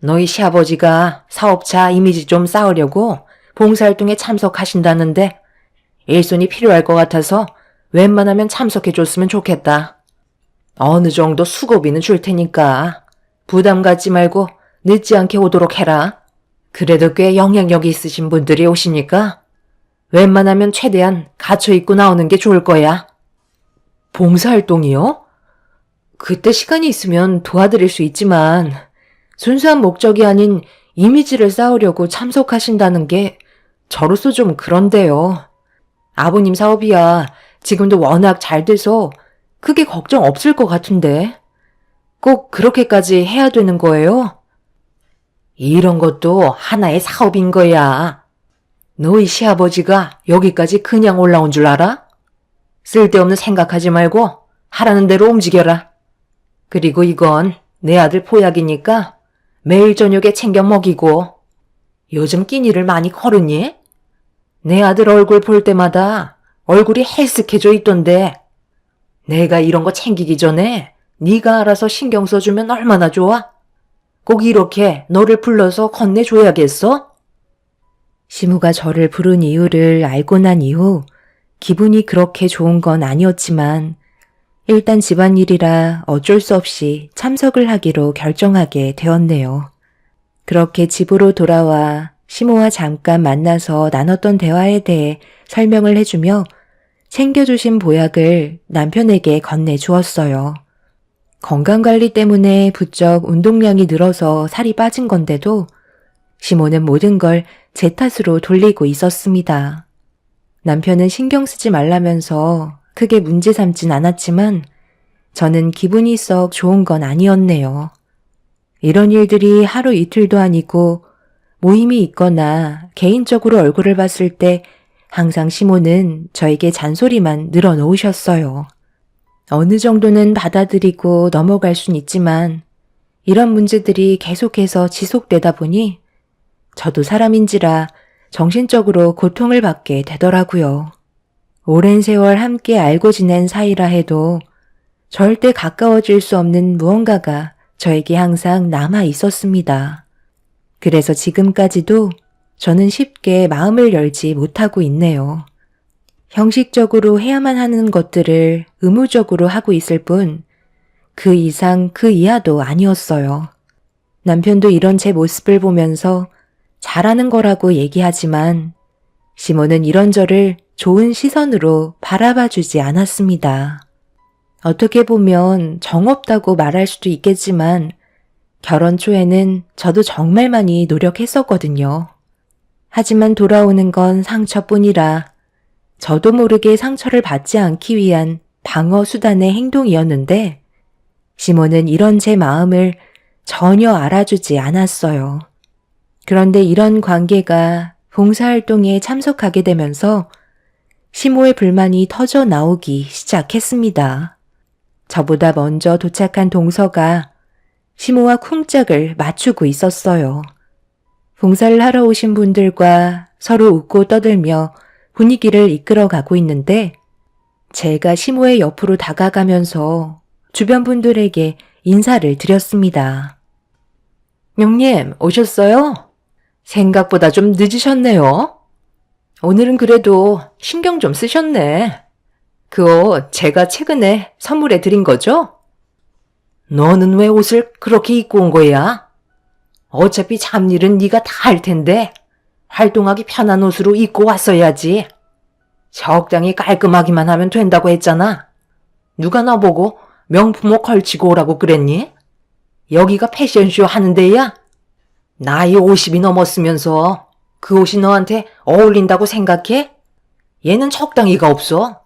너희 시아버지가 사업차 이미지 좀 쌓으려고 봉사활동에 참석하신다는데 일손이 필요할 것 같아서 웬만하면 참석해줬으면 좋겠다. 어느 정도 수고비는 줄 테니까 부담 갖지 말고 늦지 않게 오도록 해라. 그래도 꽤 영향력이 있으신 분들이 오시니까 웬만하면 최대한 갇혀 입고 나오는 게 좋을 거야. 봉사활동이요? 그때 시간이 있으면 도와드릴 수 있지만 순수한 목적이 아닌 이미지를 쌓으려고 참석하신다는 게 저로서 좀 그런데요. 아버님 사업이야 지금도 워낙 잘 돼서 크게 걱정 없을 것 같은데 꼭 그렇게까지 해야 되는 거예요? 이런 것도 하나의 사업인 거야. 너희 시아버지가 여기까지 그냥 올라온 줄 알아? 쓸데없는 생각하지 말고 하라는 대로 움직여라. 그리고 이건 내 아들 보약이니까 매일 저녁에 챙겨 먹이고. 요즘 끼니를 많이 거르니? 내 아들 얼굴 볼 때마다 얼굴이 헬쓱해져 있던데 내가 이런 거 챙기기 전에 네가 알아서 신경 써주면 얼마나 좋아? 꼭 이렇게 너를 불러서 건네줘야겠어? 시무가 저를 부른 이유를 알고 난 이후 기분이 그렇게 좋은 건 아니었지만 일단 집안일이라 어쩔 수 없이 참석을 하기로 결정하게 되었네요. 그렇게 집으로 돌아와 시모와 잠깐 만나서 나눴던 대화에 대해 설명을 해주며 챙겨주신 보약을 남편에게 건네주었어요. 건강관리 때문에 부쩍 운동량이 늘어서 살이 빠진 건데도 시모는 모든 걸 제 탓으로 돌리고 있었습니다. 남편은 신경 쓰지 말라면서 크게 문제 삼진 않았지만 저는 기분이 썩 좋은 건 아니었네요. 이런 일들이 하루 이틀도 아니고 모임이 있거나 개인적으로 얼굴을 봤을 때 항상 시모는 저에게 잔소리만 늘어놓으셨어요. 어느 정도는 받아들이고 넘어갈 순 있지만 이런 문제들이 계속해서 지속되다 보니 저도 사람인지라 정신적으로 고통을 받게 되더라고요. 오랜 세월 함께 알고 지낸 사이라 해도 절대 가까워질 수 없는 무언가가 저에게 항상 남아 있었습니다. 그래서 지금까지도 저는 쉽게 마음을 열지 못하고 있네요. 형식적으로 해야만 하는 것들을 의무적으로 하고 있을 뿐 그 이상 그 이하도 아니었어요. 남편도 이런 제 모습을 보면서 잘하는 거라고 얘기하지만 시모는 이런 저를 좋은 시선으로 바라봐 주지 않았습니다. 어떻게 보면 정없다고 말할 수도 있겠지만 결혼 초에는 저도 정말 많이 노력했었거든요. 하지만 돌아오는 건 상처뿐이라 저도 모르게 상처를 받지 않기 위한 방어 수단의 행동이었는데 시모는 이런 제 마음을 전혀 알아주지 않았어요. 그런데 이런 관계가 봉사활동에 참석하게 되면서 시모의 불만이 터져 나오기 시작했습니다. 저보다 먼저 도착한 동서가 시모와 쿵짝을 맞추고 있었어요. 봉사를 하러 오신 분들과 서로 웃고 떠들며 분위기를 이끌어가고 있는데 제가 시모의 옆으로 다가가면서 주변 분들에게 인사를 드렸습니다. 형님, 오셨어요? 생각보다 좀 늦으셨네요. 오늘은 그래도 신경 좀 쓰셨네. 그 옷 제가 최근에 선물해 드린 거죠? 너는 왜 옷을 그렇게 입고 온 거야? 어차피 잡일은 네가 다 할 텐데 활동하기 편한 옷으로 입고 왔어야지. 적당히 깔끔하기만 하면 된다고 했잖아. 누가 나보고 명품 옷 걸치고 오라고 그랬니? 여기가 패션쇼 하는 데야? 나이 50이 넘었으면서 그 옷이 너한테 어울린다고 생각해? 얘는 적당히가 없어.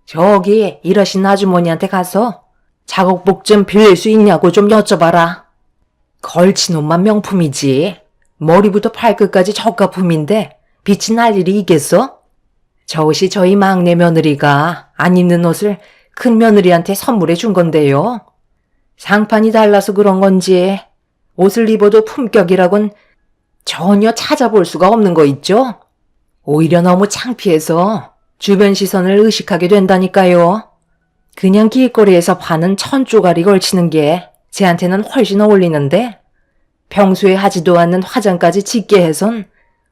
저기 일하신 아주머니한테 가서 작업복 좀 빌릴 수 있냐고 좀 여쭤봐라. 걸친 옷만 명품이지. 머리부터 발끝까지 저가품인데 빛이 날 일이 있겠어? 저 옷이 저희 막내 며느리가 안 입는 옷을 큰 며느리한테 선물해 준 건데요. 상판이 달라서 그런 건지 옷을 입어도 품격이라곤 전혀 찾아볼 수가 없는 거 있죠? 오히려 너무 창피해서 주변 시선을 의식하게 된다니까요. 그냥 길거리에서 파는 천조가리 걸치는 게 쟤한테는 훨씬 어울리는데 평소에 하지도 않는 화장까지 짓게 해선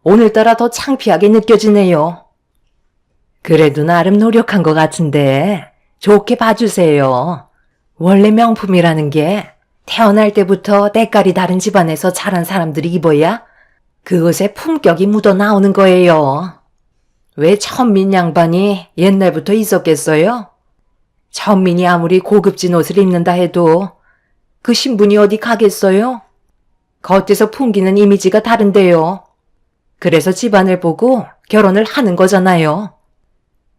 오늘따라 더 창피하게 느껴지네요. 그래도 나름 노력한 것 같은데 좋게 봐주세요. 원래 명품이라는 게 태어날 때부터 때깔이 다른 집안에서 자란 사람들이 입어야 그것에 품격이 묻어 나오는 거예요. 왜 천민 양반이 옛날부터 있었겠어요? 천민이 아무리 고급진 옷을 입는다 해도 그 신분이 어디 가겠어요? 겉에서 풍기는 이미지가 다른데요. 그래서 집안을 보고 결혼을 하는 거잖아요.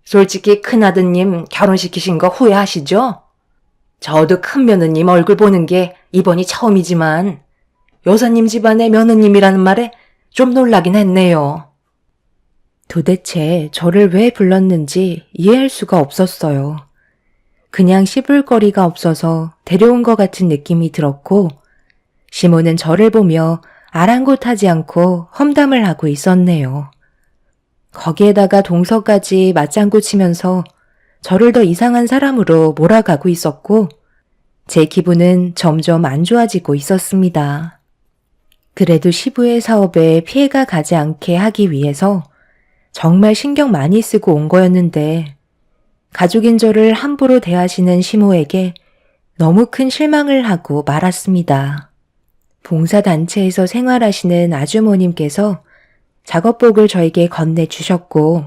솔직히 큰아드님 결혼시키신 거 후회하시죠? 저도 큰며느님 얼굴 보는 게 이번이 처음이지만 여사님 집안의 며느님이라는 말에 좀 놀라긴 했네요. 도대체 저를 왜 불렀는지 이해할 수가 없었어요. 그냥 씹을 거리가 없어서 데려온 것 같은 느낌이 들었고 시모는 저를 보며 아랑곳하지 않고 험담을 하고 있었네요. 거기에다가 동서까지 맞장구 치면서 저를 더 이상한 사람으로 몰아가고 있었고 제 기분은 점점 안 좋아지고 있었습니다. 그래도 시부의 사업에 피해가 가지 않게 하기 위해서 정말 신경 많이 쓰고 온 거였는데 가족인 저를 함부로 대하시는 시모에게 너무 큰 실망을 하고 말았습니다. 봉사단체에서 생활하시는 아주머님께서 작업복을 저에게 건네주셨고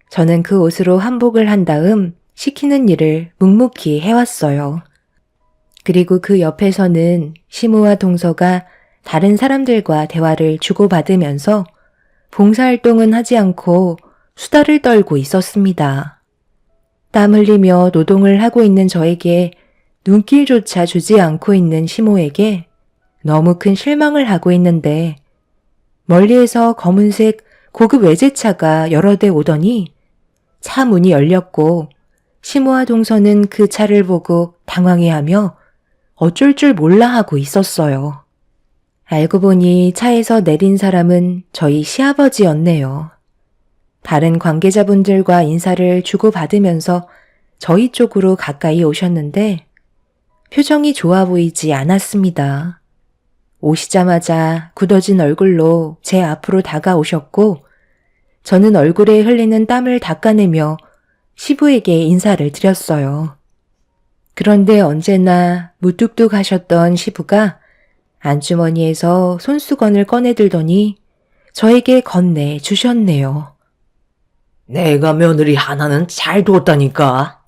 저는 그 옷으로 한복을 한 다음 시키는 일을 묵묵히 해왔어요. 그리고 그 옆에서는 시모와 동서가 다른 사람들과 대화를 주고받으면서 봉사활동은 하지 않고 수다를 떨고 있었습니다. 땀 흘리며 노동을 하고 있는 저에게 눈길조차 주지 않고 있는 시모에게 너무 큰 실망을 하고 있는데 멀리에서 검은색 고급 외제차가 여러 대 오더니 차 문이 열렸고 시모와 동서는 그 차를 보고 당황해하며 어쩔 줄 몰라 하고 있었어요. 알고 보니 차에서 내린 사람은 저희 시아버지였네요. 다른 관계자분들과 인사를 주고받으면서 저희 쪽으로 가까이 오셨는데 표정이 좋아 보이지 않았습니다. 오시자마자 굳어진 얼굴로 제 앞으로 다가오셨고 저는 얼굴에 흘리는 땀을 닦아내며 시부에게 인사를 드렸어요. 그런데 언제나 무뚝뚝하셨던 시부가 안주머니에서 손수건을 꺼내들더니 저에게 건네 주셨네요. 내가 며느리 하나는 잘 뒀다니까.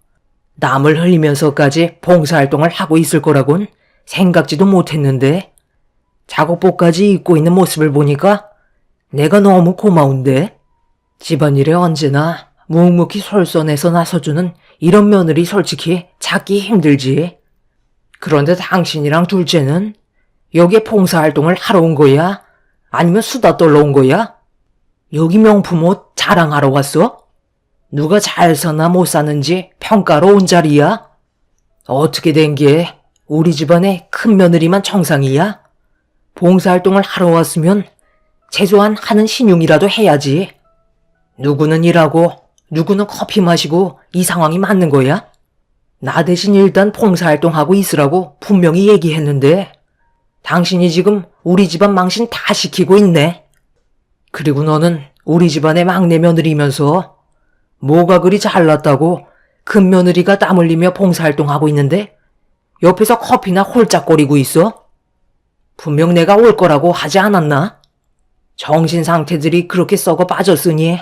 땀을 흘리면서까지 봉사활동을 하고 있을 거라곤 생각지도 못했는데 작업복까지 입고 있는 모습을 보니까 내가 너무 고마운데. 집안일에 언제나 묵묵히 솔선해서 나서주는 이런 며느리 솔직히 찾기 힘들지. 그런데 당신이랑 둘째는 여기에 봉사활동을 하러 온 거야? 아니면 수다 떨러 온 거야? 여기 명품 옷 자랑하러 왔어? 누가 잘 사나 못 사는지 평가로 온 자리야? 어떻게 된 게 우리 집안에 큰 며느리만 정상이야? 봉사활동을 하러 왔으면 최소한 하는 신용이라도 해야지. 누구는 일하고 누구는 커피 마시고 이 상황이 맞는 거야? 나 대신 일단 봉사활동하고 있으라고 분명히 얘기했는데 당신이 지금 우리 집안 망신 다 시키고 있네. 그리고 너는 우리 집안의 막내 며느리면서 뭐가 그리 잘났다고 큰 며느리가 땀 흘리며 봉사활동하고 있는데 옆에서 커피나 홀짝거리고 있어? 분명 내가 올 거라고 하지 않았나? 정신 상태들이 그렇게 썩어 빠졌으니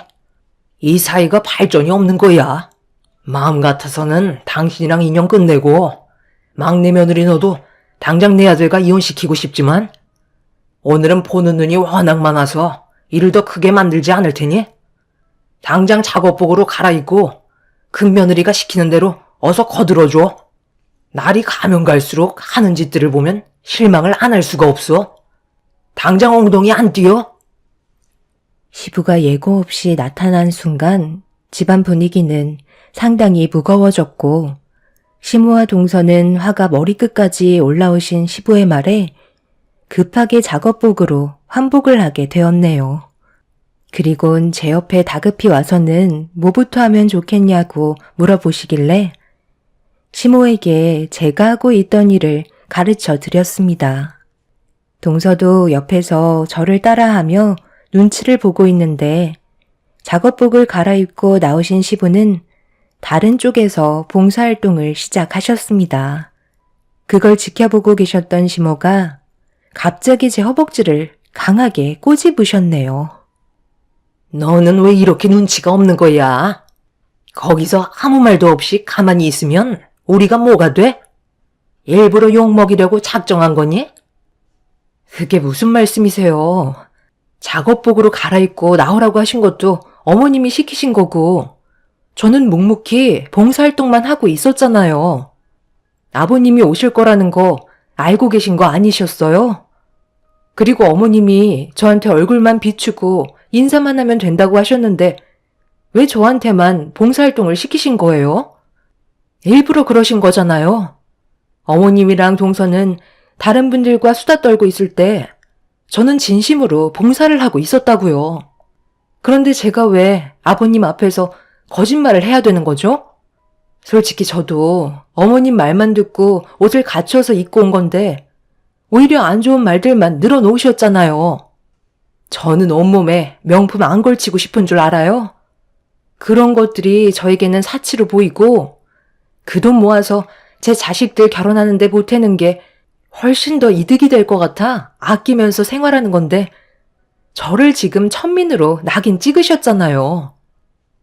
이 사이가 발전이 없는 거야. 마음 같아서는 당신이랑 인연 끝내고 막내 며느리 너도 당장 내 아들과 이혼시키고 싶지만 오늘은 보는 눈이 워낙 많아서 일을 더 크게 만들지 않을 테니 당장 작업복으로 갈아입고 큰 며느리가 시키는 대로 어서 거들어줘. 날이 가면 갈수록 하는 짓들을 보면 실망을 안 할 수가 없어. 당장 엉덩이 안 뛰어? 시부가 예고 없이 나타난 순간 집안 분위기는 상당히 무거워졌고 시모와 동서는 화가 머리끝까지 올라오신 시부의 말에 급하게 작업복으로 환복을 하게 되었네요. 그리곤 제 옆에 다급히 와서는 뭐부터 하면 좋겠냐고 물어보시길래 시모에게 제가 하고 있던 일을 가르쳐 드렸습니다. 동서도 옆에서 저를 따라하며 눈치를 보고 있는데 작업복을 갈아입고 나오신 시부는 다른 쪽에서 봉사활동을 시작하셨습니다. 그걸 지켜보고 계셨던 시모가 갑자기 제 허벅지를 강하게 꼬집으셨네요. 너는 왜 이렇게 눈치가 없는 거야? 거기서 아무 말도 없이 가만히 있으면 우리가 뭐가 돼? 일부러 욕먹이려고 작정한 거니? 그게 무슨 말씀이세요? 작업복으로 갈아입고 나오라고 하신 것도 어머님이 시키신 거고 저는 묵묵히 봉사활동만 하고 있었잖아요. 아버님이 오실 거라는 거 알고 계신 거 아니셨어요? 그리고 어머님이 저한테 얼굴만 비추고 인사만 하면 된다고 하셨는데 왜 저한테만 봉사활동을 시키신 거예요? 일부러 그러신 거잖아요. 어머님이랑 동서는 다른 분들과 수다 떨고 있을 때 저는 진심으로 봉사를 하고 있었다고요. 그런데 제가 왜 아버님 앞에서 거짓말을 해야 되는 거죠? 솔직히 저도 어머님 말만 듣고 옷을 갖춰서 입고 온 건데 오히려 안 좋은 말들만 늘어놓으셨잖아요. 저는 온몸에 명품 안 걸치고 싶은 줄 알아요? 그런 것들이 저에게는 사치로 보이고 그 돈 모아서 제 자식들 결혼하는데 보태는 게 훨씬 더 이득이 될 것 같아 아끼면서 생활하는 건데 저를 지금 천민으로 낙인 찍으셨잖아요.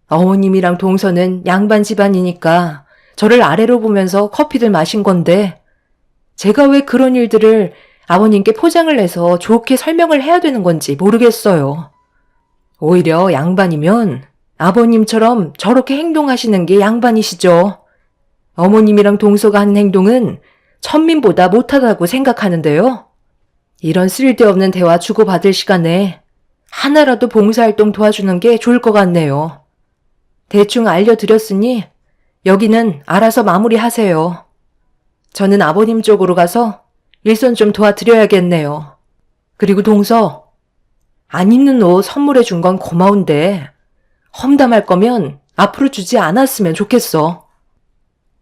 어머님이랑 동서는 양반 집안이니까 저를 아래로 보면서 커피들 마신 건데 제가 왜 그런 일들을 아버님께 포장을 해서 좋게 설명을 해야 되는 건지 모르겠어요. 오히려 양반이면 아버님처럼 저렇게 행동하시는 게 양반이시죠. 어머님이랑 동서가 하는 행동은 천민보다 못하다고 생각하는데요. 이런 쓸데없는 대화 주고받을 시간에 하나라도 봉사활동 도와주는 게 좋을 것 같네요. 대충 알려드렸으니 여기는 알아서 마무리하세요. 저는 아버님 쪽으로 가서 일손 좀 도와드려야겠네요. 그리고 동서, 안 입는 옷 선물해 준 건 고마운데 험담할 거면 앞으로 주지 않았으면 좋겠어.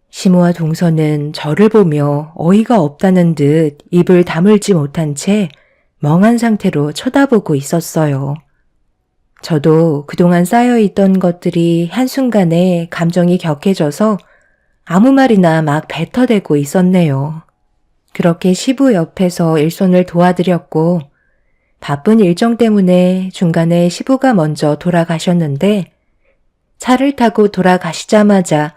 시모와 동서는 저를 보며 어이가 없다는 듯 입을 다물지 못한 채 멍한 상태로 쳐다보고 있었어요. 저도 그동안 쌓여있던 것들이 한순간에 감정이 격해져서 아무 말이나 막 뱉어대고 있었네요. 그렇게 시부 옆에서 일손을 도와드렸고 바쁜 일정 때문에 중간에 시부가 먼저 돌아가셨는데 차를 타고 돌아가시자마자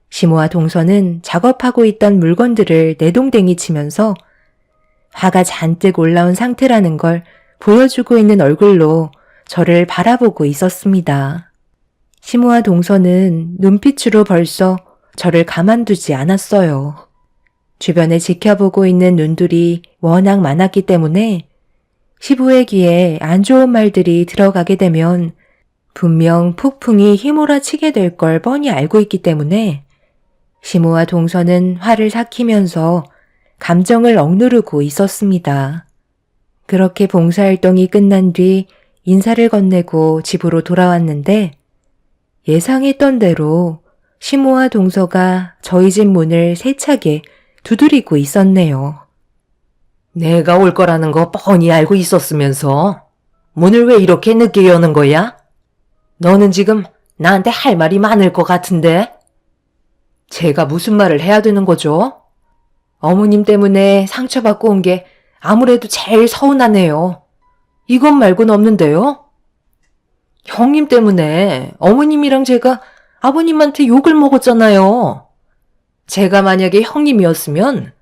시모와 동서는 작업하고 있던 물건들을 내동댕이 치면서 화가 잔뜩 올라온 상태라는 걸 보여주고 있는 얼굴로 저를 바라보고 있었습니다. 시모와 동서는 눈빛으로 벌써 저를 가만두지 않았어요. 주변에 지켜보고 있는 눈들이 워낙 많았기 때문에 시부의 귀에 안 좋은 말들이 들어가게 되면 분명 폭풍이 휘몰아치게 될 걸 뻔히 알고 있기 때문에 시모와 동서는 화를 삭히면서 감정을 억누르고 있었습니다. 그렇게 봉사활동이 끝난 뒤 인사를 건네고 집으로 돌아왔는데 예상했던 대로 시모와 동서가 저희 집 문을 세차게 두드리고 있었네요. 내가 올 거라는 거 뻔히 알고 있었으면서 문을 왜 이렇게 늦게 여는 거야? 너는 지금 나한테 할 말이 많을 것 같은데? 제가 무슨 말을 해야 되는 거죠? 어머님 때문에 상처받고 온 게 아무래도 제일 서운하네요. 이것 말고는 없는데요? 형님 때문에 어머님이랑 제가 아버님한테 욕을 먹었잖아요. 제가 만약에 형님이었으면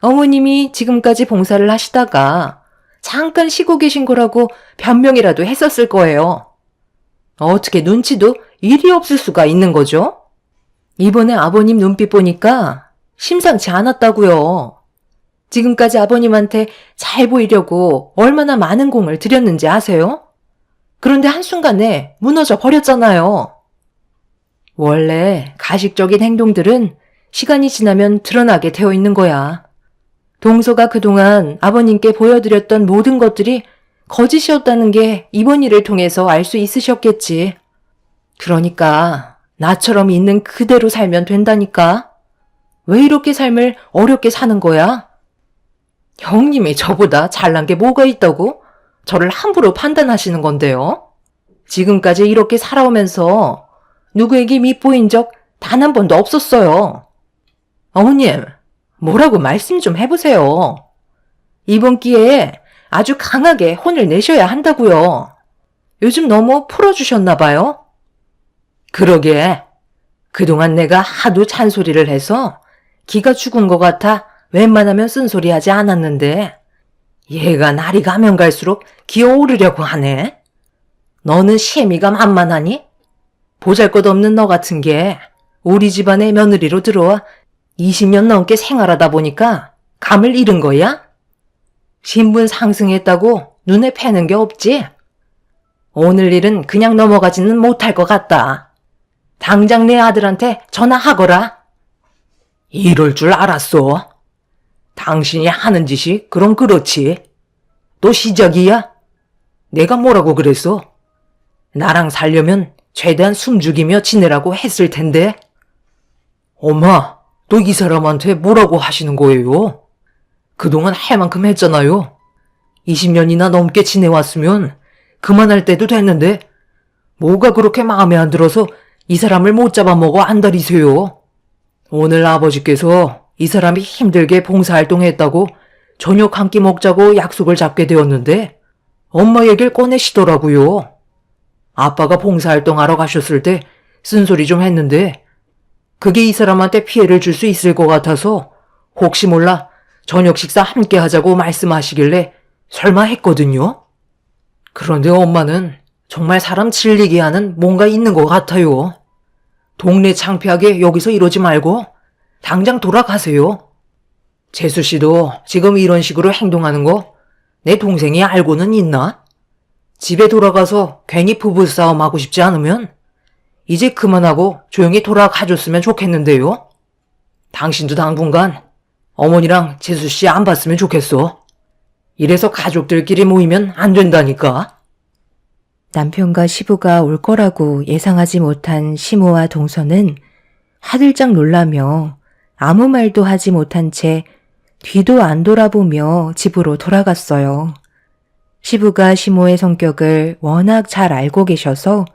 어머님이 지금까지 봉사를 하시다가 잠깐 쉬고 계신 거라고 변명이라도 했었을 거예요. 어떻게 눈치도 일이 없을 수가 있는 거죠? 이번에 아버님 눈빛 보니까 심상치 않았다고요. 지금까지 아버님한테 잘 보이려고 얼마나 많은 공을 들였는지 아세요? 그런데 한순간에 무너져 버렸잖아요. 원래 가식적인 행동들은 시간이 지나면 드러나게 되어 있는 거야. 동서가 그동안 아버님께 보여드렸던 모든 것들이 거짓이었다는 게 이번 일을 통해서 알 수 있으셨겠지. 그러니까 나처럼 있는 그대로 살면 된다니까. 왜 이렇게 삶을 어렵게 사는 거야? 형님이 저보다 잘난 게 뭐가 있다고 저를 함부로 판단하시는 건데요. 지금까지 이렇게 살아오면서 누구에게 밉보인 적 단 한 번도 없었어요. 어머님, 뭐라고 말씀 좀 해보세요. 이번 기회에 아주 강하게 혼을 내셔야 한다고요. 요즘 너무 풀어주셨나 봐요. 그러게, 그동안 내가 하도 잔소리를 해서 기가 죽은 것 같아 웬만하면 쓴소리 하지 않았는데 얘가 날이 가면 갈수록 기어오르려고 하네. 너는 시애미가 만만하니? 보잘것없는 너 같은 게 우리 집안의 며느리로 들어와 20년 넘게 생활하다 보니까 감을 잃은 거야? 신분 상승했다고 눈에 패는 게 없지? 오늘 일은 그냥 넘어가지는 못할 것 같다. 당장 내 아들한테 전화하거라. 이럴 줄 알았어. 당신이 하는 짓이 그럼 그렇지. 또 시작이야? 내가 뭐라고 그랬어? 나랑 살려면 최대한 숨죽이며 지내라고 했을 텐데. 엄마, 또 이 사람한테 뭐라고 하시는 거예요? 그동안 할 만큼 했잖아요. 20년이나 넘게 지내왔으면 그만할 때도 됐는데 뭐가 그렇게 마음에 안 들어서 이 사람을 못 잡아먹어 안달이세요? 오늘 아버지께서 이 사람이 힘들게 봉사활동했다고 저녁 한 끼 먹자고 약속을 잡게 되었는데 엄마 얘기를 꺼내시더라고요. 아빠가 봉사활동하러 가셨을 때 쓴소리 좀 했는데 그게 이 사람한테 피해를 줄 수 있을 것 같아서 혹시 몰라 저녁 식사 함께 하자고 말씀하시길래 설마 했거든요. 그런데 엄마는 정말 사람 질리게 하는 뭔가 있는 것 같아요. 동네 창피하게 여기서 이러지 말고 당장 돌아가세요. 재수 씨도 지금 이런 식으로 행동하는 거 내 동생이 알고는 있나? 집에 돌아가서 괜히 부부싸움 하고 싶지 않으면 이제 그만하고 조용히 돌아가줬으면 좋겠는데요. 당신도 당분간 어머니랑 재수 씨 안 봤으면 좋겠어. 이래서 가족들끼리 모이면 안 된다니까. 남편과 시부가 올 거라고 예상하지 못한 시모와 동서는 화들짝 놀라며 아무 말도 하지 못한 채 뒤도 안 돌아보며 집으로 돌아갔어요. 시부가 시모의 성격을 워낙 잘 알고 계셔서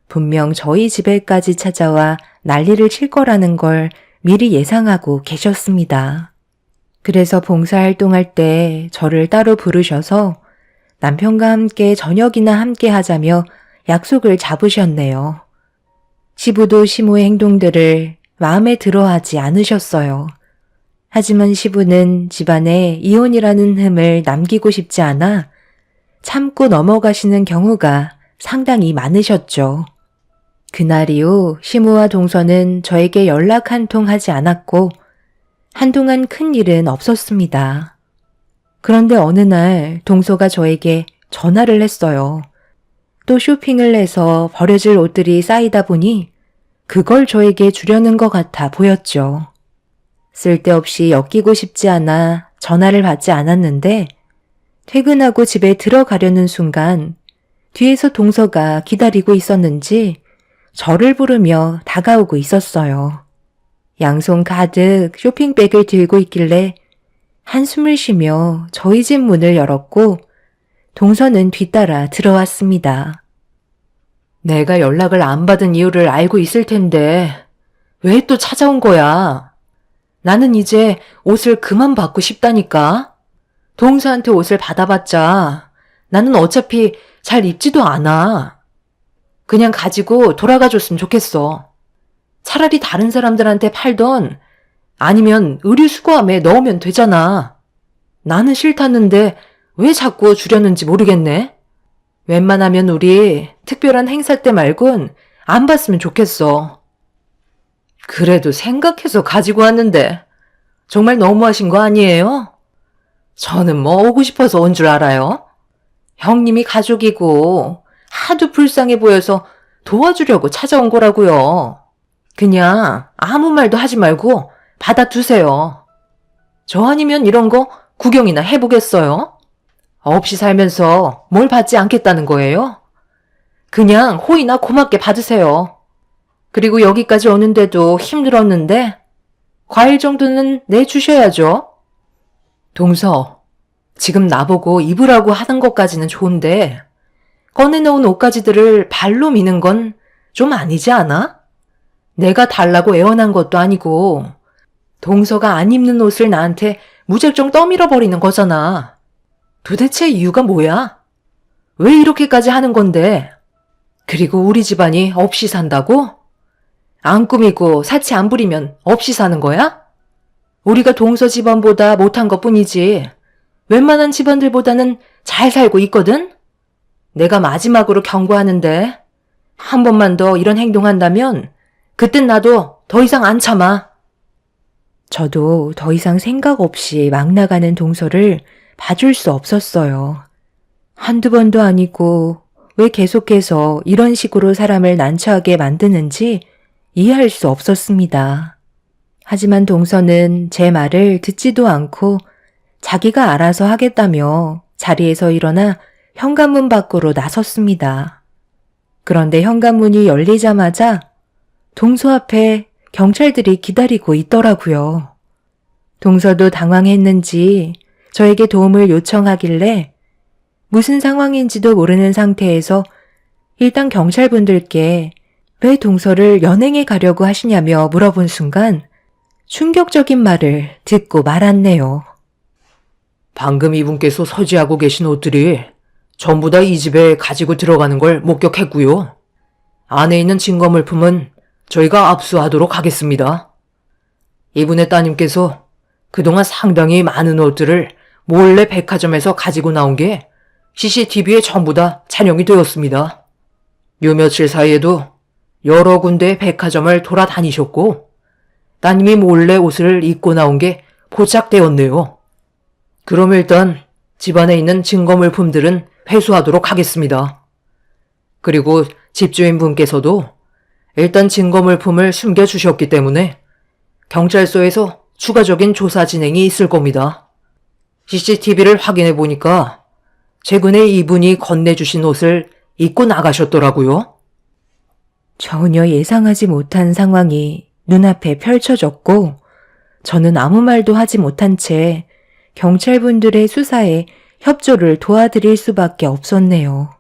분명 저희 집에까지 찾아와 난리를 칠 거라는 걸 미리 예상하고 계셨습니다. 그래서 봉사활동할 때 저를 따로 부르셔서 남편과 함께 저녁이나 함께 하자며 약속을 잡으셨네요. 시부도 시모의 행동들을 마음에 들어하지 않으셨어요. 하지만 시부는 집안에 이혼이라는 흠을 남기고 싶지 않아 참고 넘어가시는 경우가 상당히 많으셨죠. 그날 이후 시모와 동서는 저에게 연락 한 통 하지 않았고 한동안 큰 일은 없었습니다. 그런데 어느 날 동서가 저에게 전화를 했어요. 또 쇼핑을 해서 버려질 옷들이 쌓이다 보니 그걸 저에게 주려는 것 같아 보였죠. 쓸데없이 엮이고 싶지 않아 전화를 받지 않았는데 퇴근하고 집에 들어가려는 순간 뒤에서 동서가 기다리고 있었는지 저를 부르며 다가오고 있었어요. 양손 가득 쇼핑백을 들고 있길래 한숨을 쉬며 저희 집 문을 열었고 동서는 뒤따라 들어왔습니다. 내가 연락을 안 받은 이유를 알고 있을 텐데 왜 또 찾아온 거야? 나는 이제 옷을 그만 받고 싶다니까. 동서한테 옷을 받아봤자 나는 어차피 잘 입지도 않아. 그냥 가지고 돌아가 줬으면 좋겠어. 차라리 다른 사람들한테 팔던 아니면 의류 수거함에 넣으면 되잖아. 나는 싫다는데 왜 자꾸 주려는지 모르겠네. 웬만하면 우리 특별한 행사 때 말곤 안 봤으면 좋겠어. 그래도 생각해서 가지고 왔는데 정말 너무하신 거 아니에요? 저는 뭐 오고 싶어서 온 줄 알아요? 형님이 가족이고 하도 불쌍해 보여서 도와주려고 찾아온 거라고요. 그냥 아무 말도 하지 말고 받아두세요. 저 아니면 이런 거 구경이나 해보겠어요? 없이 살면서 뭘 받지 않겠다는 거예요? 그냥 호의나 고맙게 받으세요. 그리고 여기까지 오는데도 힘들었는데 과일 정도는 내주셔야죠. 동서, 지금 나보고 입으라고 하는 것까지는 좋은데 꺼내놓은 옷가지들을 발로 미는 건 좀 아니지 않아? 내가 달라고 애원한 것도 아니고 동서가 안 입는 옷을 나한테 무작정 떠밀어 버리는 거잖아. 도대체 이유가 뭐야? 왜 이렇게까지 하는 건데? 그리고 우리 집안이 없이 산다고? 안 꾸미고 사치 안 부리면 없이 사는 거야? 우리가 동서 집안보다 못한 것뿐이지 웬만한 집안들보다는 잘 살고 있거든? 내가 마지막으로 경고하는데 한 번만 더 이런 행동한다면 그땐 나도 더 이상 안 참아. 저도 더 이상 생각 없이 막 나가는 동서를 봐줄 수 없었어요. 한두 번도 아니고 왜 계속해서 이런 식으로 사람을 난처하게 만드는지 이해할 수 없었습니다. 하지만 동서는 제 말을 듣지도 않고 자기가 알아서 하겠다며 자리에서 일어나 현관문 밖으로 나섰습니다. 그런데 현관문이 열리자마자 동서 앞에 경찰들이 기다리고 있더라고요. 동서도 당황했는지 저에게 도움을 요청하길래 무슨 상황인지도 모르는 상태에서 일단 경찰분들께 왜 동서를 연행해 가려고 하시냐며 물어본 순간 충격적인 말을 듣고 말았네요. 방금 이분께서 소지하고 계신 옷들이 전부 다 이 집에 가지고 들어가는 걸 목격했고요. 안에 있는 증거물품은 저희가 압수하도록 하겠습니다. 이분의 따님께서 그동안 상당히 많은 옷들을 몰래 백화점에서 가지고 나온 게 CCTV에 전부 다 촬영이 되었습니다. 요 며칠 사이에도 여러 군데의 백화점을 돌아다니셨고 따님이 몰래 옷을 입고 나온 게 포착되었네요. 그럼 일단 집안에 있는 증거물품들은 회수하도록 하겠습니다. 그리고 집주인분께서도 일단 증거물품을 숨겨주셨기 때문에 경찰서에서 추가적인 조사 진행이 있을 겁니다. CCTV를 확인해 보니까 최근에 이분이 건네주신 옷을 입고 나가셨더라고요. 전혀 예상하지 못한 상황이 눈앞에 펼쳐졌고 저는 아무 말도 하지 못한 채 경찰분들의 수사에 협조를 도와드릴 수밖에 없었네요.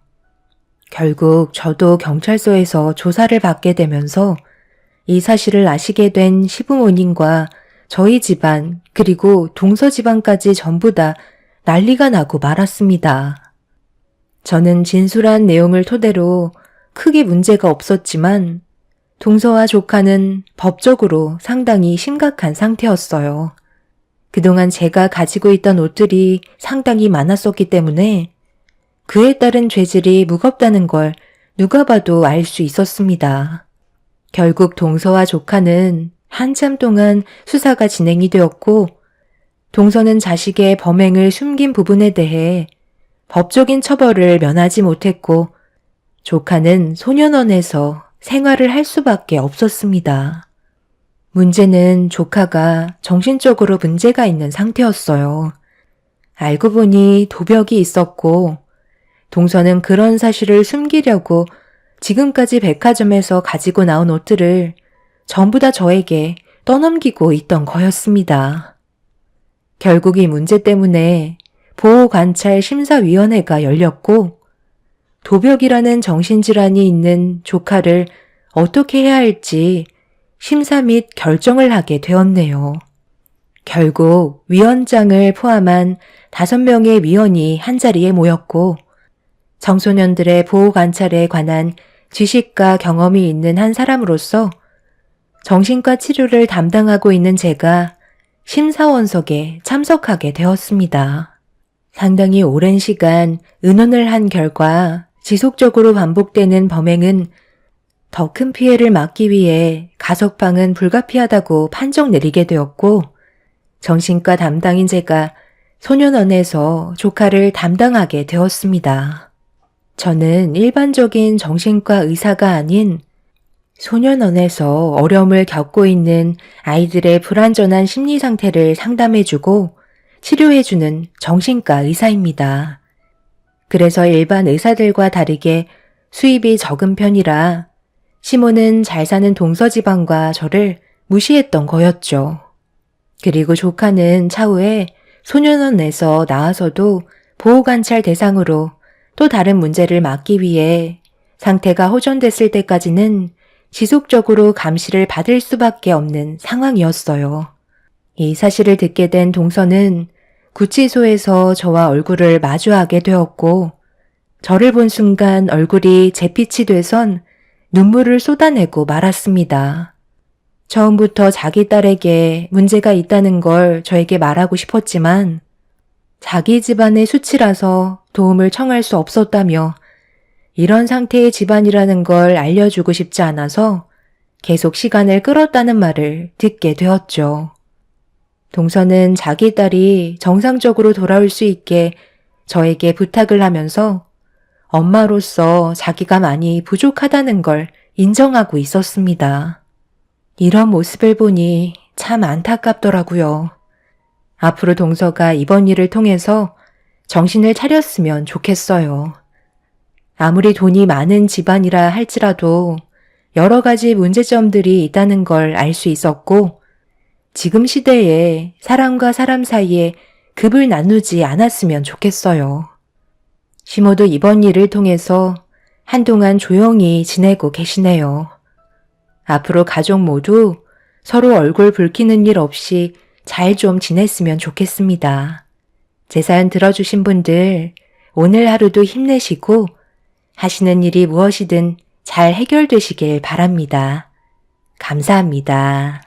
결국 저도 경찰서에서 조사를 받게 되면서 이 사실을 아시게 된 시부모님과 저희 집안 그리고 동서 집안까지 전부 다 난리가 나고 말았습니다. 저는 진술한 내용을 토대로 크게 문제가 없었지만 동서와 조카는 법적으로 상당히 심각한 상태였어요. 그동안 제가 가지고 있던 옷들이 상당히 많았었기 때문에 그에 따른 죄질이 무겁다는 걸 누가 봐도 알 수 있었습니다. 결국 동서와 조카는 한참 동안 수사가 진행이 되었고 동서는 자식의 범행을 숨긴 부분에 대해 법적인 처벌을 면하지 못했고 조카는 소년원에서 생활을 할 수밖에 없었습니다. 문제는 조카가 정신적으로 문제가 있는 상태였어요. 알고 보니 도벽이 있었고, 동서는 그런 사실을 숨기려고 지금까지 백화점에서 가지고 나온 옷들을 전부 다 저에게 떠넘기고 있던 거였습니다. 결국 이 문제 때문에 보호관찰 심사위원회가 열렸고, 도벽이라는 정신질환이 있는 조카를 어떻게 해야 할지 심사 및 결정을 하게 되었네요. 결국 위원장을 포함한 5명의 위원이 한자리에 모였고, 청소년들의 보호관찰에 관한 지식과 경험이 있는 한 사람으로서 정신과 치료를 담당하고 있는 제가 심사원석에 참석하게 되었습니다. 상당히 오랜 시간 의논을 한 결과 지속적으로 반복되는 범행은 더 큰 피해를 막기 위해 가석방은 불가피하다고 판정 내리게 되었고, 정신과 담당인 제가 소년원에서 조카를 담당하게 되었습니다. 저는 일반적인 정신과 의사가 아닌 소년원에서 어려움을 겪고 있는 아이들의 불완전한 심리 상태를 상담해주고 치료해주는 정신과 의사입니다. 그래서 일반 의사들과 다르게 수입이 적은 편이라 시모는 잘 사는 동서 지방과 저를 무시했던 거였죠. 그리고 조카는 차후에 소년원에서 나와서도 보호관찰 대상으로 또 다른 문제를 막기 위해 상태가 호전됐을 때까지는 지속적으로 감시를 받을 수밖에 없는 상황이었어요. 이 사실을 듣게 된 동서는 구치소에서 저와 얼굴을 마주하게 되었고, 저를 본 순간 얼굴이 잿빛이 돼선 눈물을 쏟아내고 말았습니다. 처음부터 자기 딸에게 문제가 있다는 걸 저에게 말하고 싶었지만 자기 집안의 수치라서 도움을 청할 수 없었다며 이런 상태의 집안이라는 걸 알려주고 싶지 않아서 계속 시간을 끌었다는 말을 듣게 되었죠. 동서는 자기 딸이 정상적으로 돌아올 수 있게 저에게 부탁을 하면서 엄마로서 자기가 많이 부족하다는 걸 인정하고 있었습니다. 이런 모습을 보니 참 안타깝더라고요. 앞으로 동서가 이번 일을 통해서 정신을 차렸으면 좋겠어요. 아무리 돈이 많은 집안이라 할지라도 여러 가지 문제점들이 있다는 걸 알 수 있었고, 지금 시대에 사람과 사람 사이에 급을 나누지 않았으면 좋겠어요. 시모도 이번 일을 통해서 한동안 조용히 지내고 계시네요. 앞으로 가족 모두 서로 얼굴 붉히는 일 없이 잘 좀 지냈으면 좋겠습니다. 제 사연 들어주신 분들 오늘 하루도 힘내시고 하시는 일이 무엇이든 잘 해결되시길 바랍니다. 감사합니다.